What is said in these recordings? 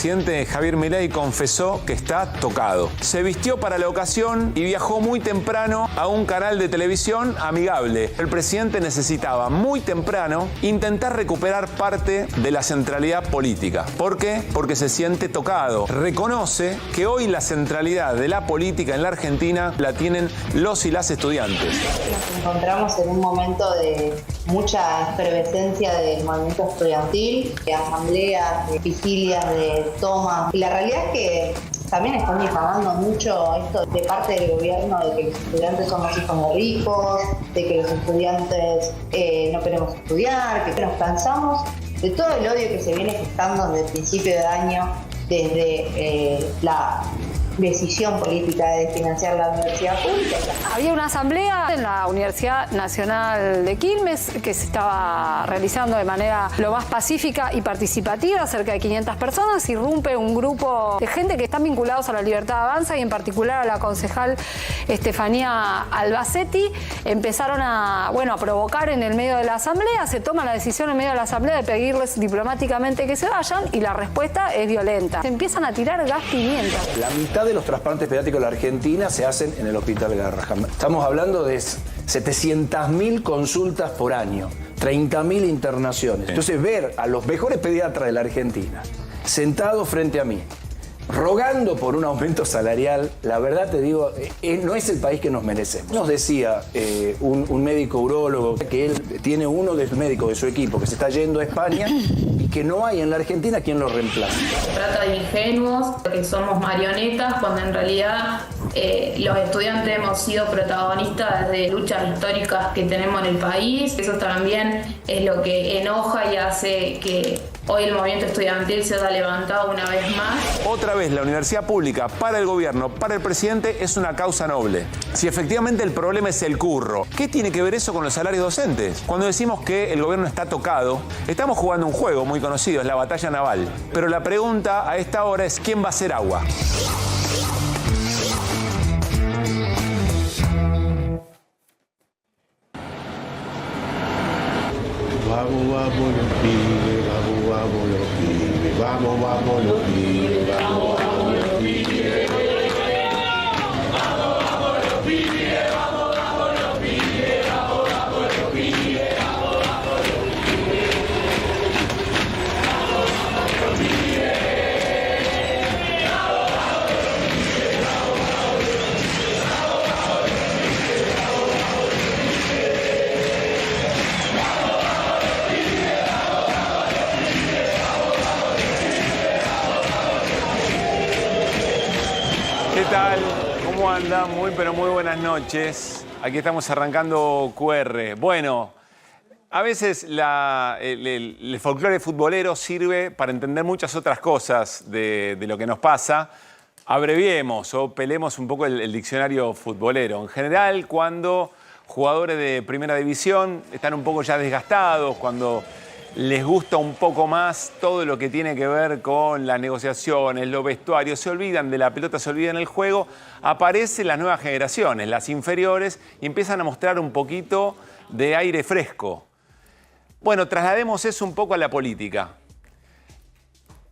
presidente Javier Milei confesó que está tocado. Se vistió para la ocasión y viajó muy temprano a un canal de televisión amigable. El presidente necesitaba muy temprano intentar recuperar parte de la centralidad política. ¿Por qué? Porque se siente tocado. Reconoce que hoy la centralidad de la política en la Argentina la tienen los y las estudiantes. Nos encontramos en un momento de mucha efervescencia del movimiento estudiantil, de asambleas, de vigilias, de tomas. Y la realidad es que también están difamando mucho esto de parte del gobierno, de que los estudiantes somos hijos de ricos, de que los estudiantes no queremos estudiar, que nos cansamos de todo el odio que se viene gestando desde el principio de año, desde la decisión política de financiar la universidad pública. Había una asamblea en la Universidad Nacional de Quilmes que se estaba realizando de manera lo más pacífica y participativa, cerca de 500 personas, irrumpe un grupo de gente que están vinculados a la Libertad Avanza y en particular a la concejal Estefanía Albacete. Empezaron a provocar en el medio de la asamblea, se toma la decisión en medio de la asamblea de pedirles diplomáticamente que se vayan y la respuesta es violenta. Se empiezan a tirar gas pimienta. La mitad de los trasplantes pediátricos de la Argentina se hacen en el Hospital Garrahan. Estamos hablando de 700.000 consultas por año, 30.000 internaciones. Entonces, ver a los mejores pediatras de la Argentina sentados frente a mí, rogando por un aumento salarial, la verdad te digo, no es el país que nos merecemos. Nos decía un médico urólogo que él tiene uno de los médicos de su equipo que se está yendo a España y que no hay en la Argentina quien lo reemplace. Se trata de ingenuos, que somos marionetas, cuando en realidad los estudiantes hemos sido protagonistas de luchas históricas que tenemos en el país. Eso también es lo que enoja y hace que hoy el movimiento estudiantil se haya levantado una vez más. Otra vez, la universidad pública para el gobierno, para el presidente, es una causa noble. Si efectivamente el problema es el curro, ¿qué tiene que ver eso con los salarios docentes? Cuando decimos que el gobierno está tocado, estamos jugando un juego muy conocido, es la batalla naval. Pero la pregunta a esta hora es ¿quién va a hacer agua? Vamos, vamos los pibes, vamos, vamos los pibes, vamos, vamos los pibes, vamos, vamos los pibes. Vamos, vamos los pibes, vamos, vamos los pibes, vamos, vamos los pibes, vamos, vamos los pibes. Vamos, vamos los pibes. Vamos, vamos los pibes, vamos, vamos los pibes, vamos, vamos los pibes, vamos, vamos los ¿Qué tal? ¿Cómo andan? Muy buenas noches. Aquí estamos arrancando QR. Bueno, a veces el folclore futbolero sirve para entender muchas otras cosas de lo que nos pasa. Abreviemos o pelemos un poco el diccionario futbolero. En general, cuando jugadores de primera división están un poco ya desgastados, cuando les gusta un poco más todo lo que tiene que ver con las negociaciones, los vestuarios, se olvidan de la pelota, se olvidan del juego, aparecen las nuevas generaciones, las inferiores, y empiezan a mostrar un poquito de aire fresco. Bueno, traslademos eso un poco a la política.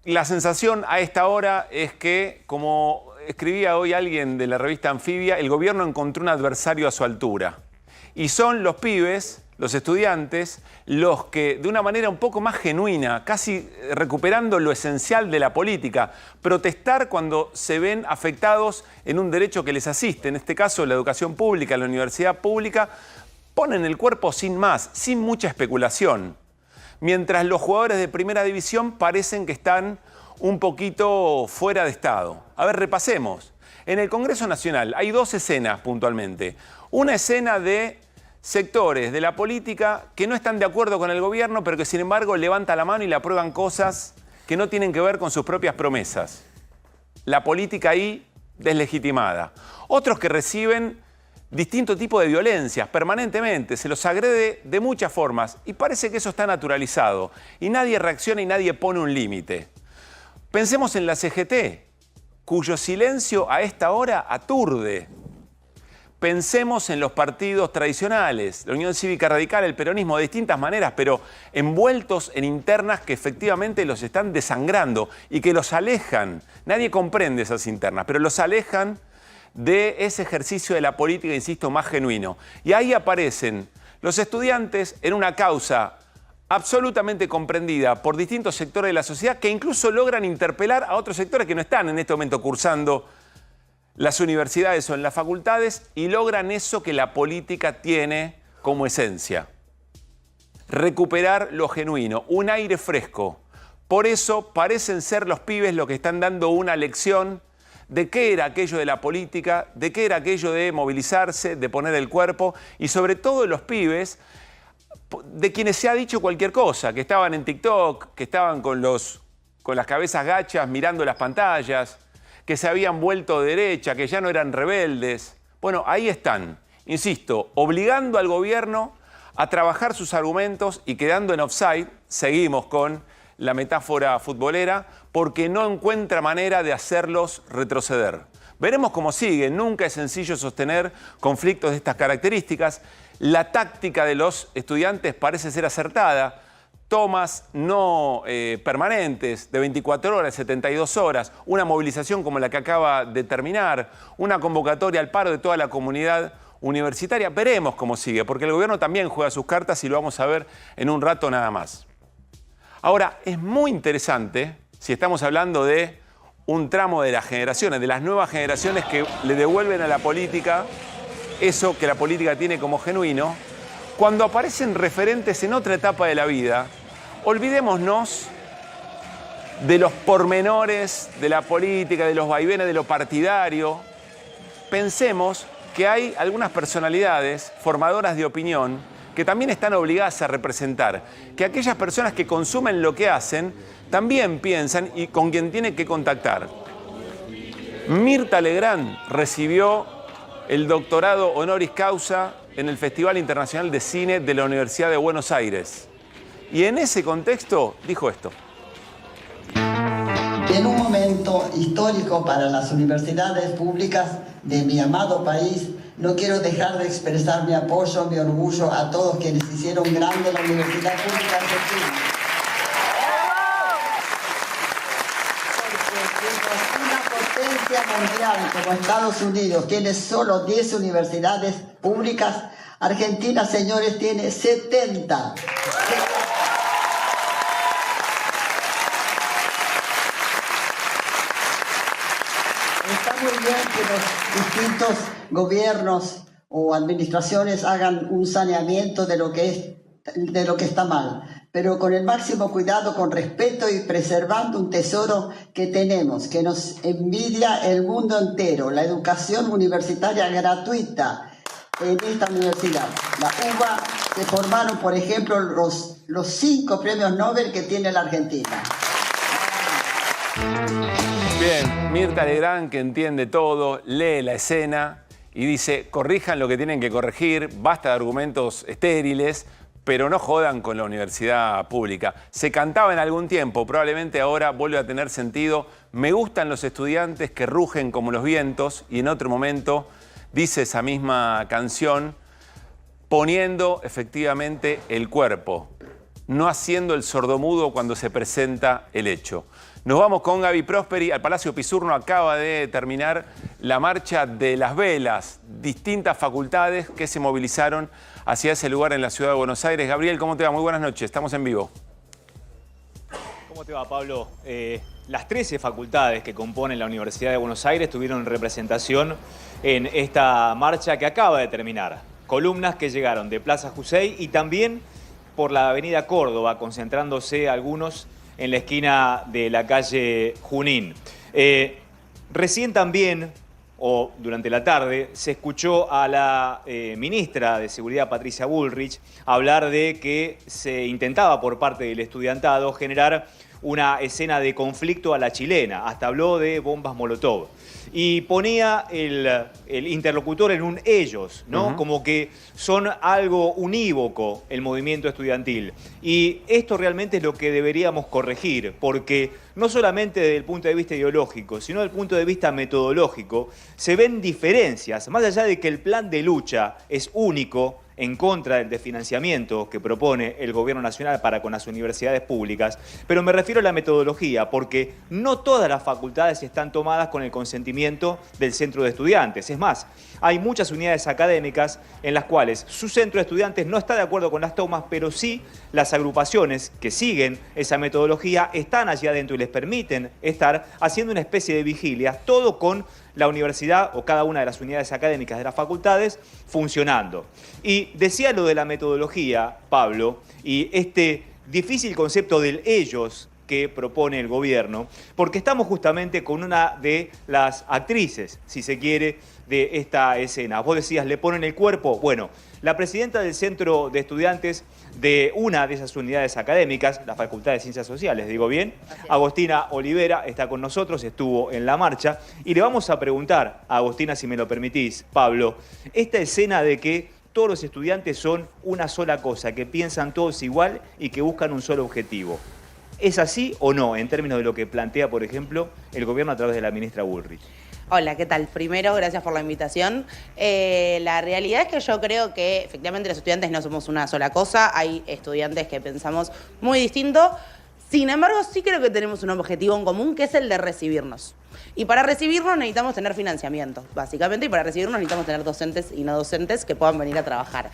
La sensación a esta hora es que, como escribía hoy alguien de la revista Anfibia, el gobierno encontró un adversario a su altura. Y son los pibes, los estudiantes, los que de una manera un poco más genuina, casi recuperando lo esencial de la política, protestar cuando se ven afectados en un derecho que les asiste, en este caso la educación pública, la universidad pública, ponen el cuerpo sin más, sin mucha especulación. Mientras los jugadores de primera división parecen que están un poquito fuera de estado. A ver, repasemos. En el Congreso Nacional hay dos escenas puntualmente. Una escena de sectores de la política que no están de acuerdo con el gobierno, pero que sin embargo levantan la mano y le aprueban cosas que no tienen que ver con sus propias promesas. La política ahí deslegitimada. Otros que reciben distinto tipo de violencias permanentemente, se los agrede de muchas formas y parece que eso está naturalizado y nadie reacciona y nadie pone un límite. Pensemos en la CGT, cuyo silencio a esta hora aturde. Pensemos en los partidos tradicionales, la Unión Cívica Radical, el peronismo, de distintas maneras, pero envueltos en internas que efectivamente los están desangrando y que los alejan. Nadie comprende esas internas, pero los alejan de ese ejercicio de la política, insisto, más genuino. Y ahí aparecen los estudiantes en una causa absolutamente comprendida por distintos sectores de la sociedad que incluso logran interpelar a otros sectores que no están en este momento cursando las universidades o en las facultades y logran eso que la política tiene como esencia. Recuperar lo genuino, un aire fresco. Por eso parecen ser los pibes los que están dando una lección de qué era aquello de la política, de qué era aquello de movilizarse, de poner el cuerpo y sobre todo los pibes de quienes se ha dicho cualquier cosa, que estaban en TikTok, que estaban con las cabezas gachas mirando las pantallas, que se habían vuelto de derecha, que ya no eran rebeldes. Bueno, ahí están, insisto, obligando al gobierno a trabajar sus argumentos y quedando en offside, seguimos con la metáfora futbolera, porque no encuentra manera de hacerlos retroceder. Veremos cómo sigue, nunca es sencillo sostener conflictos de estas características. La táctica de los estudiantes parece ser acertada. Tomas no permanentes de 24 horas, 72 horas, una movilización como la que acaba de terminar, una convocatoria al paro de toda la comunidad universitaria. Veremos cómo sigue, porque el gobierno también juega sus cartas y lo vamos a ver en un rato nada más. Ahora, es muy interesante, si estamos hablando de un tramo de las generaciones, de las nuevas generaciones que le devuelven a la política eso que la política tiene como genuino, cuando aparecen referentes en otra etapa de la vida, olvidémonos de los pormenores de la política, de los vaivenes de lo partidario. Pensemos que hay algunas personalidades formadoras de opinión que también están obligadas a representar, que aquellas personas que consumen lo que hacen también piensan y con quien tienen que contactar. Mirta Legrand recibió el doctorado honoris causa en el Festival Internacional de Cine de la Universidad de Buenos Aires. Y en ese contexto dijo esto. En un momento histórico para las universidades públicas de mi amado país, no quiero dejar de expresar mi apoyo, mi orgullo a todos quienes hicieron grande la Universidad Pública Argentina. Porque una potencia mundial como Estados Unidos tiene solo 10 universidades públicas, Argentina, señores, tiene 70. Está muy bien que los distintos gobiernos o administraciones hagan un saneamiento de lo que está mal, pero con el máximo cuidado, con respeto y preservando un tesoro que tenemos, que nos envidia el mundo entero, la educación universitaria gratuita en esta universidad. La UBA se formaron, por ejemplo, los 5 premios Nobel que tiene la Argentina. Bien, Mirta Legrand, que entiende todo, lee la escena y dice, corrijan lo que tienen que corregir, basta de argumentos estériles, pero no jodan con la universidad pública. Se cantaba en algún tiempo, probablemente ahora vuelve a tener sentido. Me gustan los estudiantes que rugen como los vientos, y en otro momento dice esa misma canción, poniendo efectivamente el cuerpo, no haciendo el sordomudo cuando se presenta el hecho. Nos vamos con Gaby Prosperi al Palacio Pisurno. Acaba de terminar la marcha de las velas, distintas facultades que se movilizaron hacia ese lugar en la ciudad de Buenos Aires. Gabriel, ¿cómo te va? Muy buenas noches, estamos en vivo. ¿Cómo te va, Pablo? Las 13 facultades que componen la Universidad de Buenos Aires tuvieron representación en esta marcha que acaba de terminar. Columnas que llegaron de Plaza Jussey y también por la avenida Córdoba, concentrándose algunos en la esquina de la calle Junín. Recién también, o durante la tarde, se escuchó a la ministra de Seguridad, Patricia Bullrich, hablar de que se intentaba por parte del estudiantado generar una escena de conflicto a la chilena, hasta habló de bombas Molotov. Y ponía el interlocutor en un ellos, ¿no? Como que son algo unívoco el movimiento estudiantil. Y esto realmente es lo que deberíamos corregir, porque no solamente desde el punto de vista ideológico, sino desde el punto de vista metodológico, se ven diferencias, más allá de que el plan de lucha es único, en contra del desfinanciamiento que propone el gobierno nacional para con las universidades públicas, pero me refiero a la metodología, porque no todas las facultades están tomadas con el consentimiento del centro de estudiantes. Es más, hay muchas unidades académicas en las cuales su centro de estudiantes no está de acuerdo con las tomas, pero sí las agrupaciones que siguen esa metodología están allí adentro y les permiten estar haciendo una especie de vigilia, todo con la universidad o cada una de las unidades académicas de las facultades funcionando. Y decía lo de la metodología, Pablo, y este difícil concepto del ellos que propone el gobierno, porque estamos justamente con una de las actrices, si se quiere, de esta escena. Vos decías, ¿le ponen el cuerpo? Bueno, la presidenta del centro de estudiantes de una de esas unidades académicas, la Facultad de Ciencias Sociales, ¿digo bien? Agostina Olivera está con nosotros, estuvo en la marcha, y le vamos a preguntar a Agostina, si me lo permitís, Pablo, esta escena de que todos los estudiantes son una sola cosa, que piensan todos igual y que buscan un solo objetivo. ¿Es así o no, en términos de lo que plantea, por ejemplo, el gobierno a través de la ministra Bullrich? Hola, ¿qué tal? Primero, gracias por la invitación. La realidad es que yo creo que efectivamente los estudiantes no somos una sola cosa, hay estudiantes que pensamos muy distinto. Sin embargo, sí creo que tenemos un objetivo en común, que es el de recibirnos. Y para recibirnos necesitamos tener financiamiento, básicamente, y para recibirnos necesitamos tener docentes y no docentes que puedan venir a trabajar.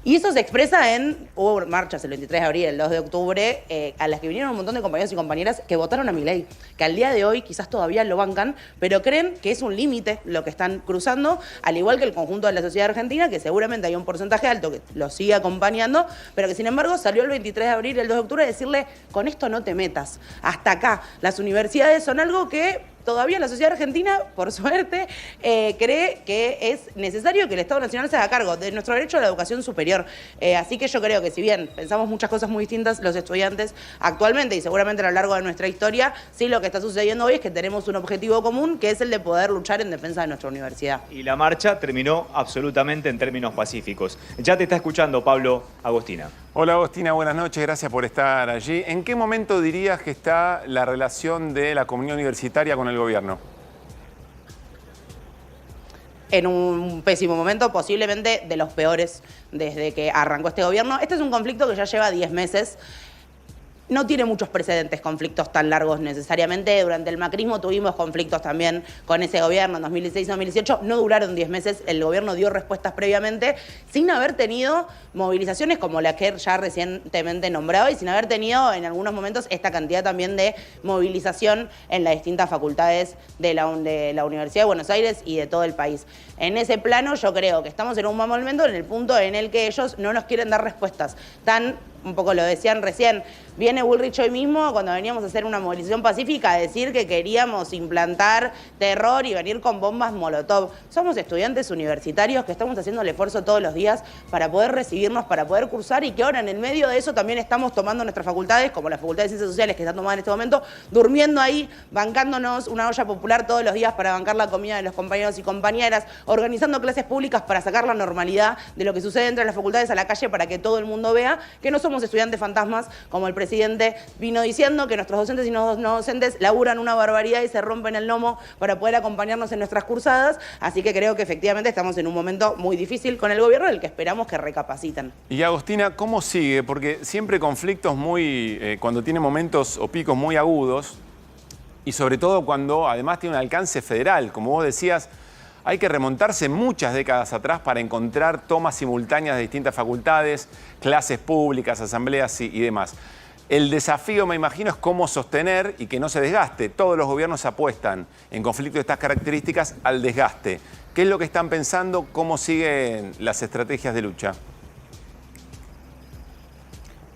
Y eso se expresa en, hubo marchas el 23 de abril, el 2 de octubre, a las que vinieron un montón de compañeros y compañeras que votaron a Milei, que al día de hoy quizás todavía lo bancan, pero creen que es un límite lo que están cruzando, al igual que el conjunto de la sociedad argentina, que seguramente hay un porcentaje alto que lo sigue acompañando, pero que sin embargo salió el 23 de abril, el 2 de octubre, a decirle, con esto no te metas, hasta acá. Las universidades son algo que todavía la sociedad argentina, por suerte, cree que es necesario que el Estado Nacional se haga cargo de nuestro derecho a la educación superior. Así que yo creo que si bien pensamos muchas cosas muy distintas, los estudiantes actualmente y seguramente a lo largo de nuestra historia, sí lo que está sucediendo hoy es que tenemos un objetivo común, que es el de poder luchar en defensa de nuestra universidad. Y la marcha terminó absolutamente en términos pacíficos. Ya te está escuchando Pablo Agostina. Hola Agostina, buenas noches, gracias por estar allí. ¿En qué momento dirías que está la relación de la comunidad universitaria con el gobierno? En un pésimo momento, posiblemente de los peores desde que arrancó este gobierno. Este es un conflicto que ya lleva 10 meses. No tiene muchos precedentes, conflictos tan largos necesariamente. Durante el macrismo tuvimos conflictos también con ese gobierno en 2016-2018. No duraron 10 meses, el gobierno dio respuestas previamente sin haber tenido movilizaciones como la que ya recientemente nombraba y sin haber tenido en algunos momentos esta cantidad también de movilización en las distintas facultades de la Universidad de Buenos Aires y de todo el país. En ese plano yo creo que estamos en un mal momento en el punto en el que ellos no nos quieren dar respuestas tan, un poco lo decían recién, viene Bullrich hoy mismo, cuando veníamos a hacer una movilización pacífica, a decir que queríamos implantar terror y venir con bombas Molotov. Somos estudiantes universitarios que estamos haciendo el esfuerzo todos los días para poder recibirnos, para poder cursar y que ahora en el medio de eso también estamos tomando nuestras facultades, como la Facultad de Ciencias Sociales que está tomada en este momento, durmiendo ahí, bancándonos una olla popular todos los días para bancar la comida de los compañeros y compañeras, organizando clases públicas para sacar la normalidad de lo que sucede entre las facultades a la calle para que todo el mundo vea que no somos estudiantes fantasmas, como el presidente vino diciendo, que nuestros docentes y no docentes laburan una barbaridad y se rompen el lomo para poder acompañarnos en nuestras cursadas. Así que creo que efectivamente estamos en un momento muy difícil con el gobierno, en el que esperamos que recapaciten. Y Agostina, ¿cómo sigue? Porque siempre conflictos muy, cuando tiene momentos o picos muy agudos, y sobre todo cuando además tiene un alcance federal, como vos decías, hay que remontarse muchas décadas atrás para encontrar tomas simultáneas de distintas facultades, clases públicas, asambleas y demás. El desafío, me imagino, es cómo sostener y que no se desgaste. Todos los gobiernos apuestan en conflictos de estas características al desgaste. ¿Qué es lo que están pensando? ¿Cómo siguen las estrategias de lucha?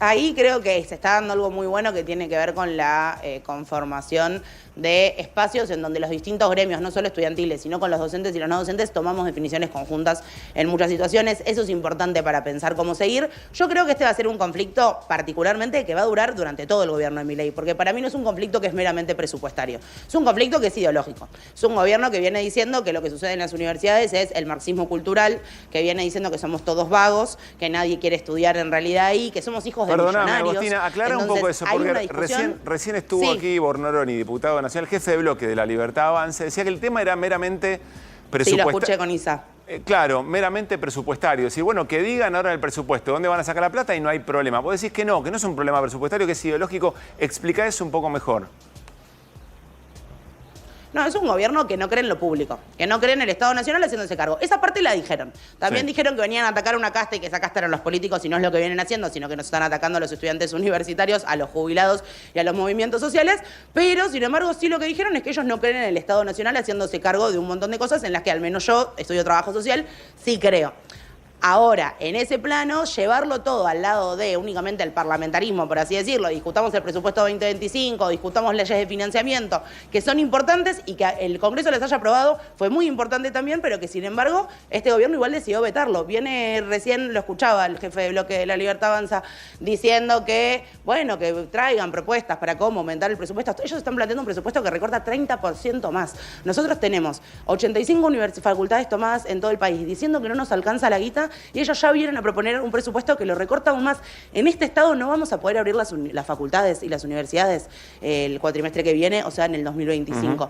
ahí creo que se está dando algo muy bueno que tiene que ver con la conformación de espacios en donde los distintos gremios, no solo estudiantiles, sino con los docentes y los no docentes, tomamos definiciones conjuntas en muchas situaciones. Eso es importante para pensar cómo seguir. Yo creo que este va a ser un conflicto particularmente que va a durar durante todo el gobierno de Milei, porque para mí no es un conflicto que es meramente presupuestario, es un conflicto que es ideológico. Es un gobierno que viene diciendo que lo que sucede en las universidades es el marxismo cultural, que viene diciendo que somos todos vagos, que nadie quiere estudiar en realidad ahí, que somos hijos de millonarios. Perdóname, Agostina, aclara un poco eso, porque recién estuvo aquí Bornoroni, diputado nacional, jefe de bloque de La Libertad Avanza, decía que el tema era meramente presupuestario. Sí, lo escuché con Isa. Claro, meramente presupuestario. Decir, bueno, que digan ahora el presupuesto, ¿dónde van a sacar la plata? Y no hay problema. Vos decís que no es un problema presupuestario, que es ideológico. Explica eso un poco mejor. No, es un gobierno que no cree en lo público, que no cree en el Estado Nacional haciéndose cargo. Esa parte la dijeron. También dijeron que venían a atacar una casta y que esa casta eran los políticos y no es lo que vienen haciendo, sino que nos están atacando a los estudiantes universitarios, a los jubilados y a los movimientos sociales. Pero, sin embargo, sí lo que dijeron es que ellos no creen en el Estado Nacional haciéndose cargo de un montón de cosas en las que al menos yo, estudio trabajo social, sí creo. Ahora, en ese plano, llevarlo todo al lado de únicamente el parlamentarismo, por así decirlo, discutamos el presupuesto 2025, discutamos leyes de financiamiento, que son importantes y que el Congreso les haya aprobado, fue muy importante también, pero que sin embargo, este gobierno igual decidió vetarlo. Recién lo escuchaba el jefe de bloque de La Libertad Avanza diciendo que, bueno, que traigan propuestas para cómo aumentar el presupuesto. Ellos están planteando un presupuesto que recorta 30% más. Nosotros tenemos 85 facultades tomadas en todo el país, diciendo que no nos alcanza la guita, y ellos ya vienen a proponer un presupuesto que lo recorta aún más. En este estado no vamos a poder abrir las facultades y las universidades el cuatrimestre que viene, o sea, en el 2025.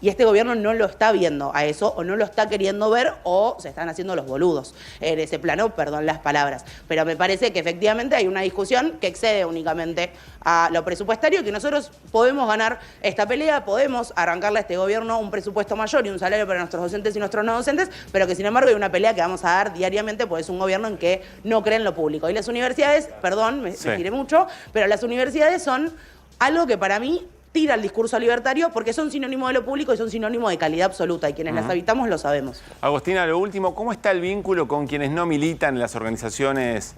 Y este gobierno no lo está viendo a eso, o no lo está queriendo ver, o se están haciendo los boludos en ese plano, perdón las palabras. Pero me parece que efectivamente hay una discusión que excede únicamente a lo presupuestario, que nosotros podemos ganar esta pelea, podemos arrancarle a este gobierno un presupuesto mayor y un salario para nuestros docentes y nuestros no docentes, pero que sin embargo hay una pelea que vamos a dar diariamente, porque es un gobierno en que no cree en lo público. Y las universidades, perdón, me tiré mucho, pero las universidades son algo que para mí tira el discurso libertario porque son sinónimo de lo público y son sinónimo de calidad absoluta, y quienes las habitamos lo sabemos. Agostina, lo último, ¿cómo está el vínculo con quienes no militan en las organizaciones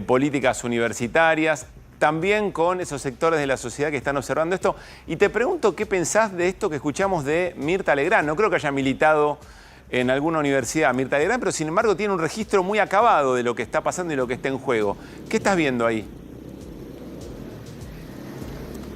políticas universitarias? También con esos sectores de la sociedad que están observando esto. Y te pregunto, ¿qué pensás de esto que escuchamos de Mirta Legrand? No creo que haya militado en alguna universidad Mirta Legrand, pero sin embargo tiene un registro muy acabado de lo que está pasando y lo que está en juego. ¿Qué estás viendo ahí?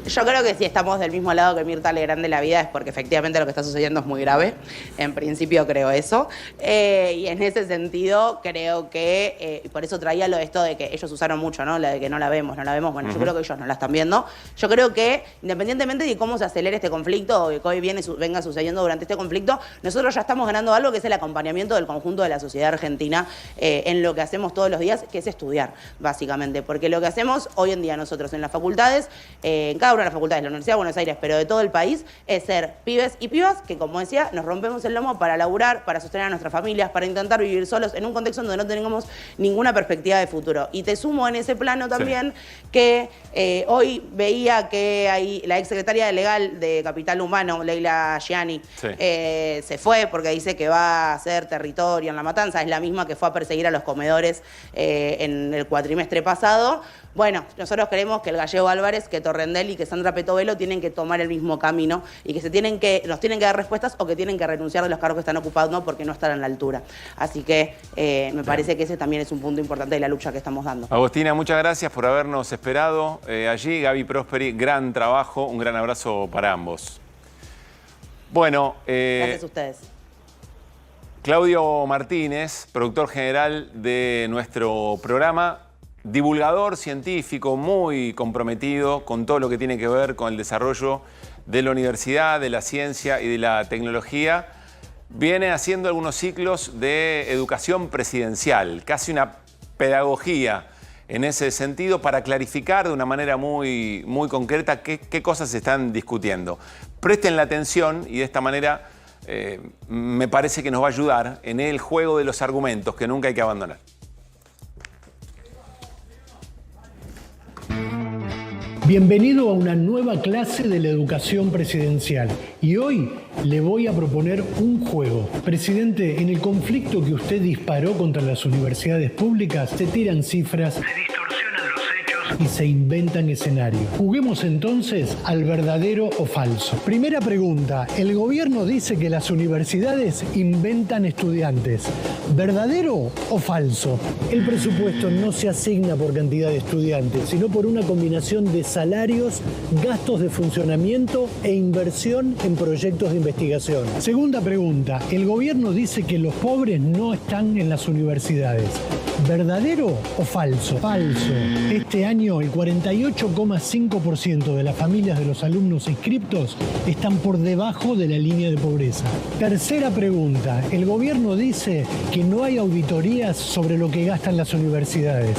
Yo creo que si estamos del mismo lado que Mirta Legrand de la vida es porque efectivamente lo que está sucediendo es muy grave. En principio creo eso. Y en ese sentido creo que, y por eso traía lo de esto de que ellos usaron mucho, ¿no? La de que no la vemos. Bueno, yo creo que ellos no la están viendo. Yo creo que independientemente de cómo se acelere este conflicto o que hoy venga sucediendo durante este conflicto, nosotros ya estamos ganando algo que es el acompañamiento del conjunto de la sociedad argentina en lo que hacemos todos los días, que es estudiar, básicamente. Porque lo que hacemos hoy en día nosotros en las facultades, en cada una de las facultades de la Universidad de Buenos Aires, pero de todo el país, es ser pibes y pibas que, como decía, nos rompemos el lomo para laburar, para sostener a nuestras familias, para intentar vivir solos en un contexto donde no tengamos ninguna perspectiva de futuro. Y te sumo en ese plano también que hoy veía que hay la exsecretaria legal de Capital Humano, Leila Gianni, se fue porque dice que va a hacer territorio en La Matanza. Es la misma que fue a perseguir a los comedores en el cuatrimestre pasado. Bueno, nosotros creemos que el Gallego Álvarez, que Torrendel y que Sandra Petovelo tienen que tomar el mismo camino y que nos tienen que dar respuestas o que tienen que renunciar de los cargos que están ocupando porque no están a la altura. Así que me parece que ese también es un punto importante de la lucha que estamos dando. Agostina, muchas gracias por habernos esperado allí. Gaby Prosperi, gran trabajo, un gran abrazo para ambos. Bueno, gracias a ustedes. Claudio Martínez, productor general de nuestro programa, divulgador científico muy comprometido con todo lo que tiene que ver con el desarrollo de la universidad, de la ciencia y de la tecnología. Viene haciendo algunos ciclos de educación presidencial, casi una pedagogía en ese sentido para clarificar de una manera muy concreta qué cosas se están discutiendo. Presten la atención y de esta manera me parece que nos va a ayudar en el juego de los argumentos que nunca hay que abandonar. Bienvenido a una nueva clase de la educación presidencial. Y hoy le voy a proponer un juego. Presidente, en el conflicto que usted disparó contra las universidades públicas, se tiran cifras, se distorsionan los hechos y se inventan escenarios. Juguemos entonces al verdadero o falso. Primera pregunta, el gobierno dice que las universidades inventan estudiantes. ¿Verdadero o falso? El presupuesto no se asigna por cantidad de estudiantes, sino por una combinación de salarios, gastos de funcionamiento e inversión en proyectos de investigación. Segunda pregunta, el gobierno dice que los pobres no están en las universidades. ¿Verdadero o falso? Falso. Este año el 48,5% de las familias de los alumnos inscriptos están por debajo de la línea de pobreza. Tercera pregunta, el gobierno dice que no hay auditorías sobre lo que gastan las universidades.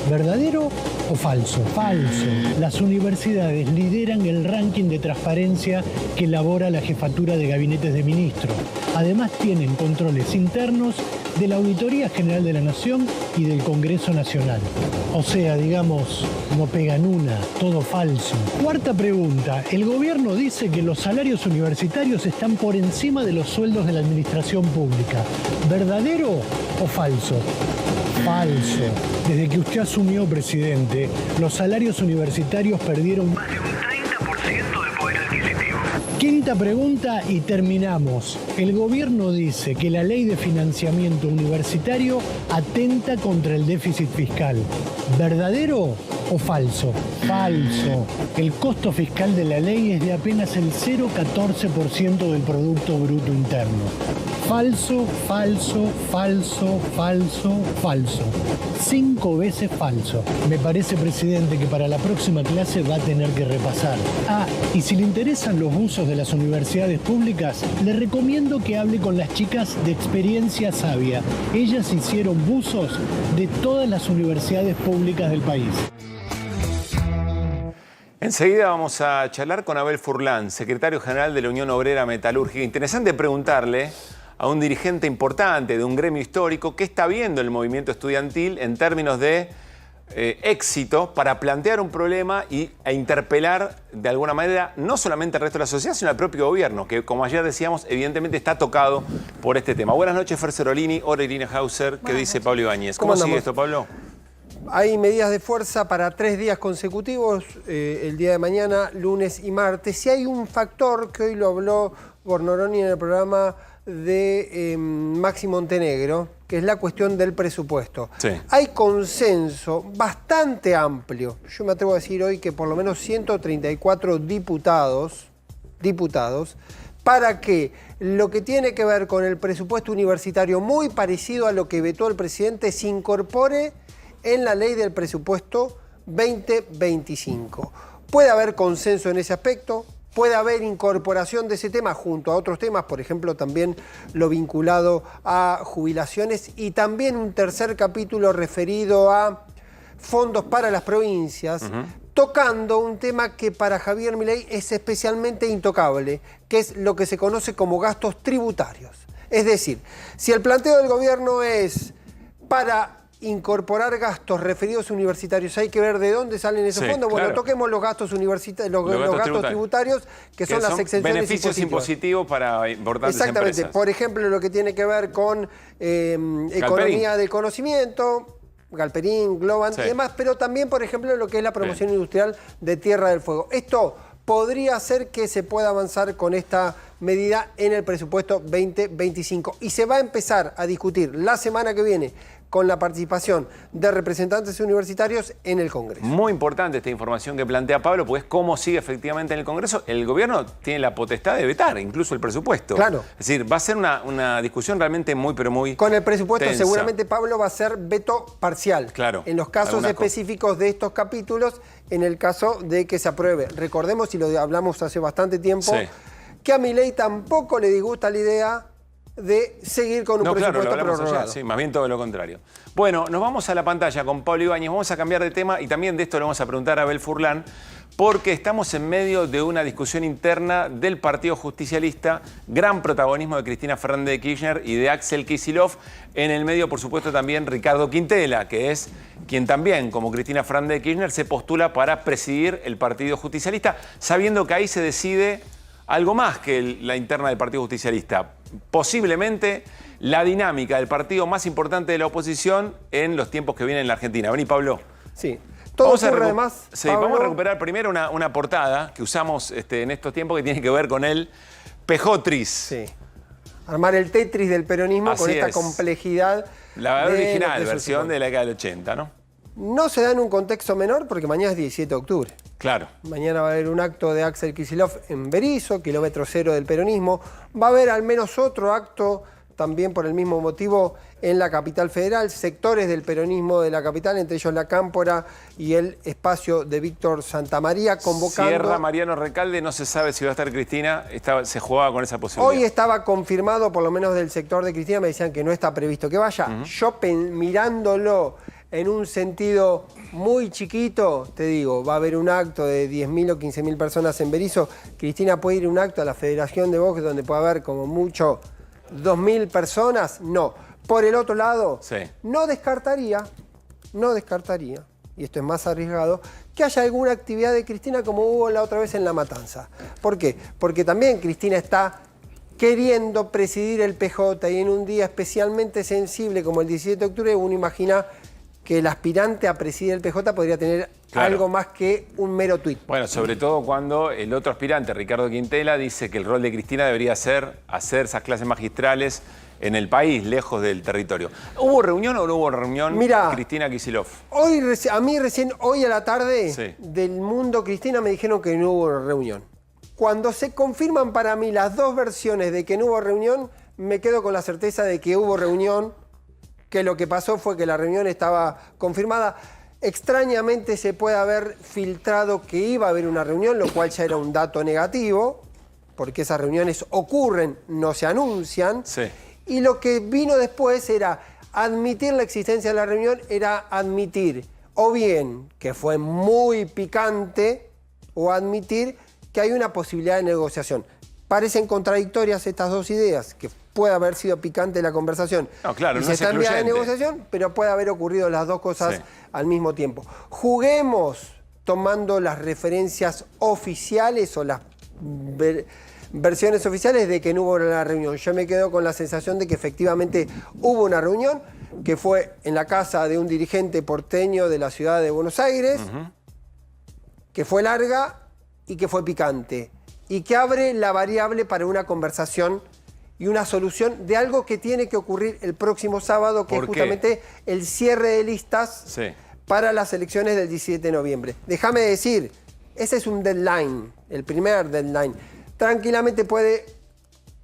¿Verdadero o falso? Falso. Las universidades lideran el ranking de transparencia que elabora la Jefatura de Gabinetes de Ministros. Además tienen controles internos de la Auditoría General de la Nación y del Congreso Nacional. O sea, digamos, no pegan una, todo falso. Cuarta pregunta, el gobierno dice que los salarios universitarios están por encima de los sueldos de la administración pública. ¿Verdadero o falso? Falso. Desde que usted asumió, presidente, los salarios universitarios perdieron más de un 30% de poder adquisitivo. Quinta pregunta y terminamos. El gobierno dice que la ley de financiamiento universitario atenta contra el déficit fiscal. ¿Verdadero o falso? Falso. El costo fiscal de la ley es de apenas el 0,14% del Producto Bruto Interno. Falso, falso, falso, falso, falso. 5 veces falso. Me parece, presidente, que para la próxima clase va a tener que repasar. Ah, y si le interesan los buzos de las universidades públicas, le recomiendo que hable con las chicas de Experiencia Sabia. Ellas hicieron buzos de todas las universidades públicas del país. Enseguida vamos a charlar con Abel Furlan, secretario general de la Unión Obrera Metalúrgica. Interesante preguntarle a un dirigente importante de un gremio histórico qué está viendo el movimiento estudiantil en términos de éxito para plantear un problema e interpelar de alguna manera no solamente al resto de la sociedad, sino al propio gobierno, que como ayer decíamos, evidentemente está tocado por este tema. Buenas noches, Fer Cerolini, hora Irina Hauser, ¿qué dice Pablo Ibáñez? ¿Cómo sigue esto, Pablo? Hay medidas de fuerza para 3 días consecutivos, el día de mañana, lunes y martes. Y hay un factor que hoy lo habló Bornoroni en el programa de Maxi Montenegro, que es la cuestión del presupuesto. Sí. Hay consenso bastante amplio. Yo me atrevo a decir hoy que por lo menos 134 diputados para que lo que tiene que ver con el presupuesto universitario, muy parecido a lo que vetó el presidente, se incorpore en la ley del presupuesto 2025. Puede haber consenso en ese aspecto, puede haber incorporación de ese tema junto a otros temas, por ejemplo, también lo vinculado a jubilaciones y también un tercer capítulo referido a fondos para las provincias, tocando un tema que para Javier Milei es especialmente intocable, que es lo que se conoce como gastos tributarios. Es decir, si el planteo del gobierno es para incorporar gastos referidos universitarios, hay que ver de dónde salen esos fondos. Bueno, claro, toquemos los gastos universitarios, los gastos tributarios, que son las exenciones beneficios impositivos para importantes Exactamente. empresas. Por ejemplo, lo que tiene que ver con economía del conocimiento, Galperín, Globan y demás, pero también, por ejemplo, lo que es la promoción industrial de Tierra del Fuego. Esto podría hacer que se pueda avanzar con esta medida en el presupuesto 2025. Y se va a empezar a discutir la semana que viene con la participación de representantes universitarios en el Congreso. Muy importante esta información que plantea Pablo, porque es cómo sigue efectivamente en el Congreso. El gobierno tiene la potestad de vetar incluso el presupuesto. Claro. Es decir, va a ser una discusión realmente muy, pero muy Con el presupuesto tensa. Seguramente, Pablo, va a ser veto parcial. Claro. En los casos específicos de estos capítulos, en el caso de que se apruebe. Recordemos, y lo hablamos hace bastante tiempo, que a Milei tampoco le disgusta la idea de seguir con un presupuesto prorrogado. Sí, más bien todo lo contrario. Bueno, nos vamos a la pantalla con Pablo Ibáñez. Vamos a cambiar de tema y también de esto le vamos a preguntar a Abel Furlan, porque estamos en medio de una discusión interna del Partido Justicialista, gran protagonismo de Cristina Fernández de Kirchner y de Axel Kicillof. En el medio, por supuesto, también Ricardo Quintela, que es quien también, como Cristina Fernández de Kirchner, se postula para presidir el Partido Justicialista, sabiendo que ahí se decide algo más que la interna del Partido Justicialista. Posiblemente la dinámica del partido más importante de la oposición en los tiempos que vienen en la Argentina. Vení, Pablo. Sí. Todo Vamos a ocurre recu- además, Sí, Pablo, vamos a recuperar primero una portada que usamos en estos tiempos que tiene que ver con el Pejotris. Sí. Armar el Tetris del peronismo Así con esta es. complejidad. La de original, lo que versión supone. de la década del 80, ¿no? No se da en un contexto menor porque mañana es 17 de octubre. Claro. Mañana va a haber un acto de Axel Kicillof en Berisso, kilómetro cero del peronismo. Va a haber al menos otro acto, también por el mismo motivo, en la capital federal. Sectores del peronismo de la capital, entre ellos la Cámpora y el espacio de Víctor Santamaría, convocando... Cierra Mariano Recalde, no se sabe si va a estar Cristina, se jugaba con esa posibilidad. Hoy estaba confirmado, por lo menos del sector de Cristina, me decían que no está previsto que vaya. Yo mirándolo en un sentido muy chiquito, te digo, va a haber un acto de 10.000 o 15.000 personas en Berisso. Cristina puede ir a un acto a la Federación de Box donde puede haber como mucho 2.000 personas. No. Por el otro lado, Sí. no descartaría, y esto es más arriesgado, que haya alguna actividad de Cristina como hubo la otra vez en La Matanza. ¿Por qué? Porque también Cristina está queriendo presidir el PJ y en un día especialmente sensible como el 17 de octubre uno imagina que el aspirante a presidir el PJ podría tener algo más que un mero tuit. Bueno, sobre todo cuando el otro aspirante, Ricardo Quintela, dice que el rol de Cristina debería ser hacer esas clases magistrales en el país, lejos del territorio. ¿Hubo reunión o no hubo reunión, Mirá, Cristina Kicillof? Hoy, a mí recién, hoy a la tarde, Sí. del Mundo Cristina me dijeron que no hubo reunión. Cuando se confirman para mí las dos versiones de que no hubo reunión, me quedo con la certeza de que hubo reunión, que lo que pasó fue que la reunión estaba confirmada. Extrañamente se puede haber filtrado que iba a haber una reunión, lo cual ya era un dato negativo, porque esas reuniones ocurren, no se anuncian. Sí. Y lo que vino después era admitir la existencia de la reunión, era admitir o bien que fue muy picante o admitir que hay una posibilidad de negociación. Parecen contradictorias estas dos ideas, que puede haber sido picante la conversación No, claro, y no se es está en vía de excluyente. negociación, pero puede haber ocurrido las dos cosas Sí. al mismo tiempo. Juguemos tomando las referencias oficiales o las versiones oficiales de que no hubo la reunión. Yo me quedo con la sensación de que efectivamente hubo una reunión, que fue en la casa de un dirigente porteño de la ciudad de Buenos Aires, que fue larga y que fue picante, y que abre la variable para una conversación y una solución de algo que tiene que ocurrir el próximo sábado, que es ¿Por qué? justamente el cierre de listas Sí. para las elecciones del 17 de noviembre. Déjame decir, ese es un deadline, el primer deadline. Tranquilamente puede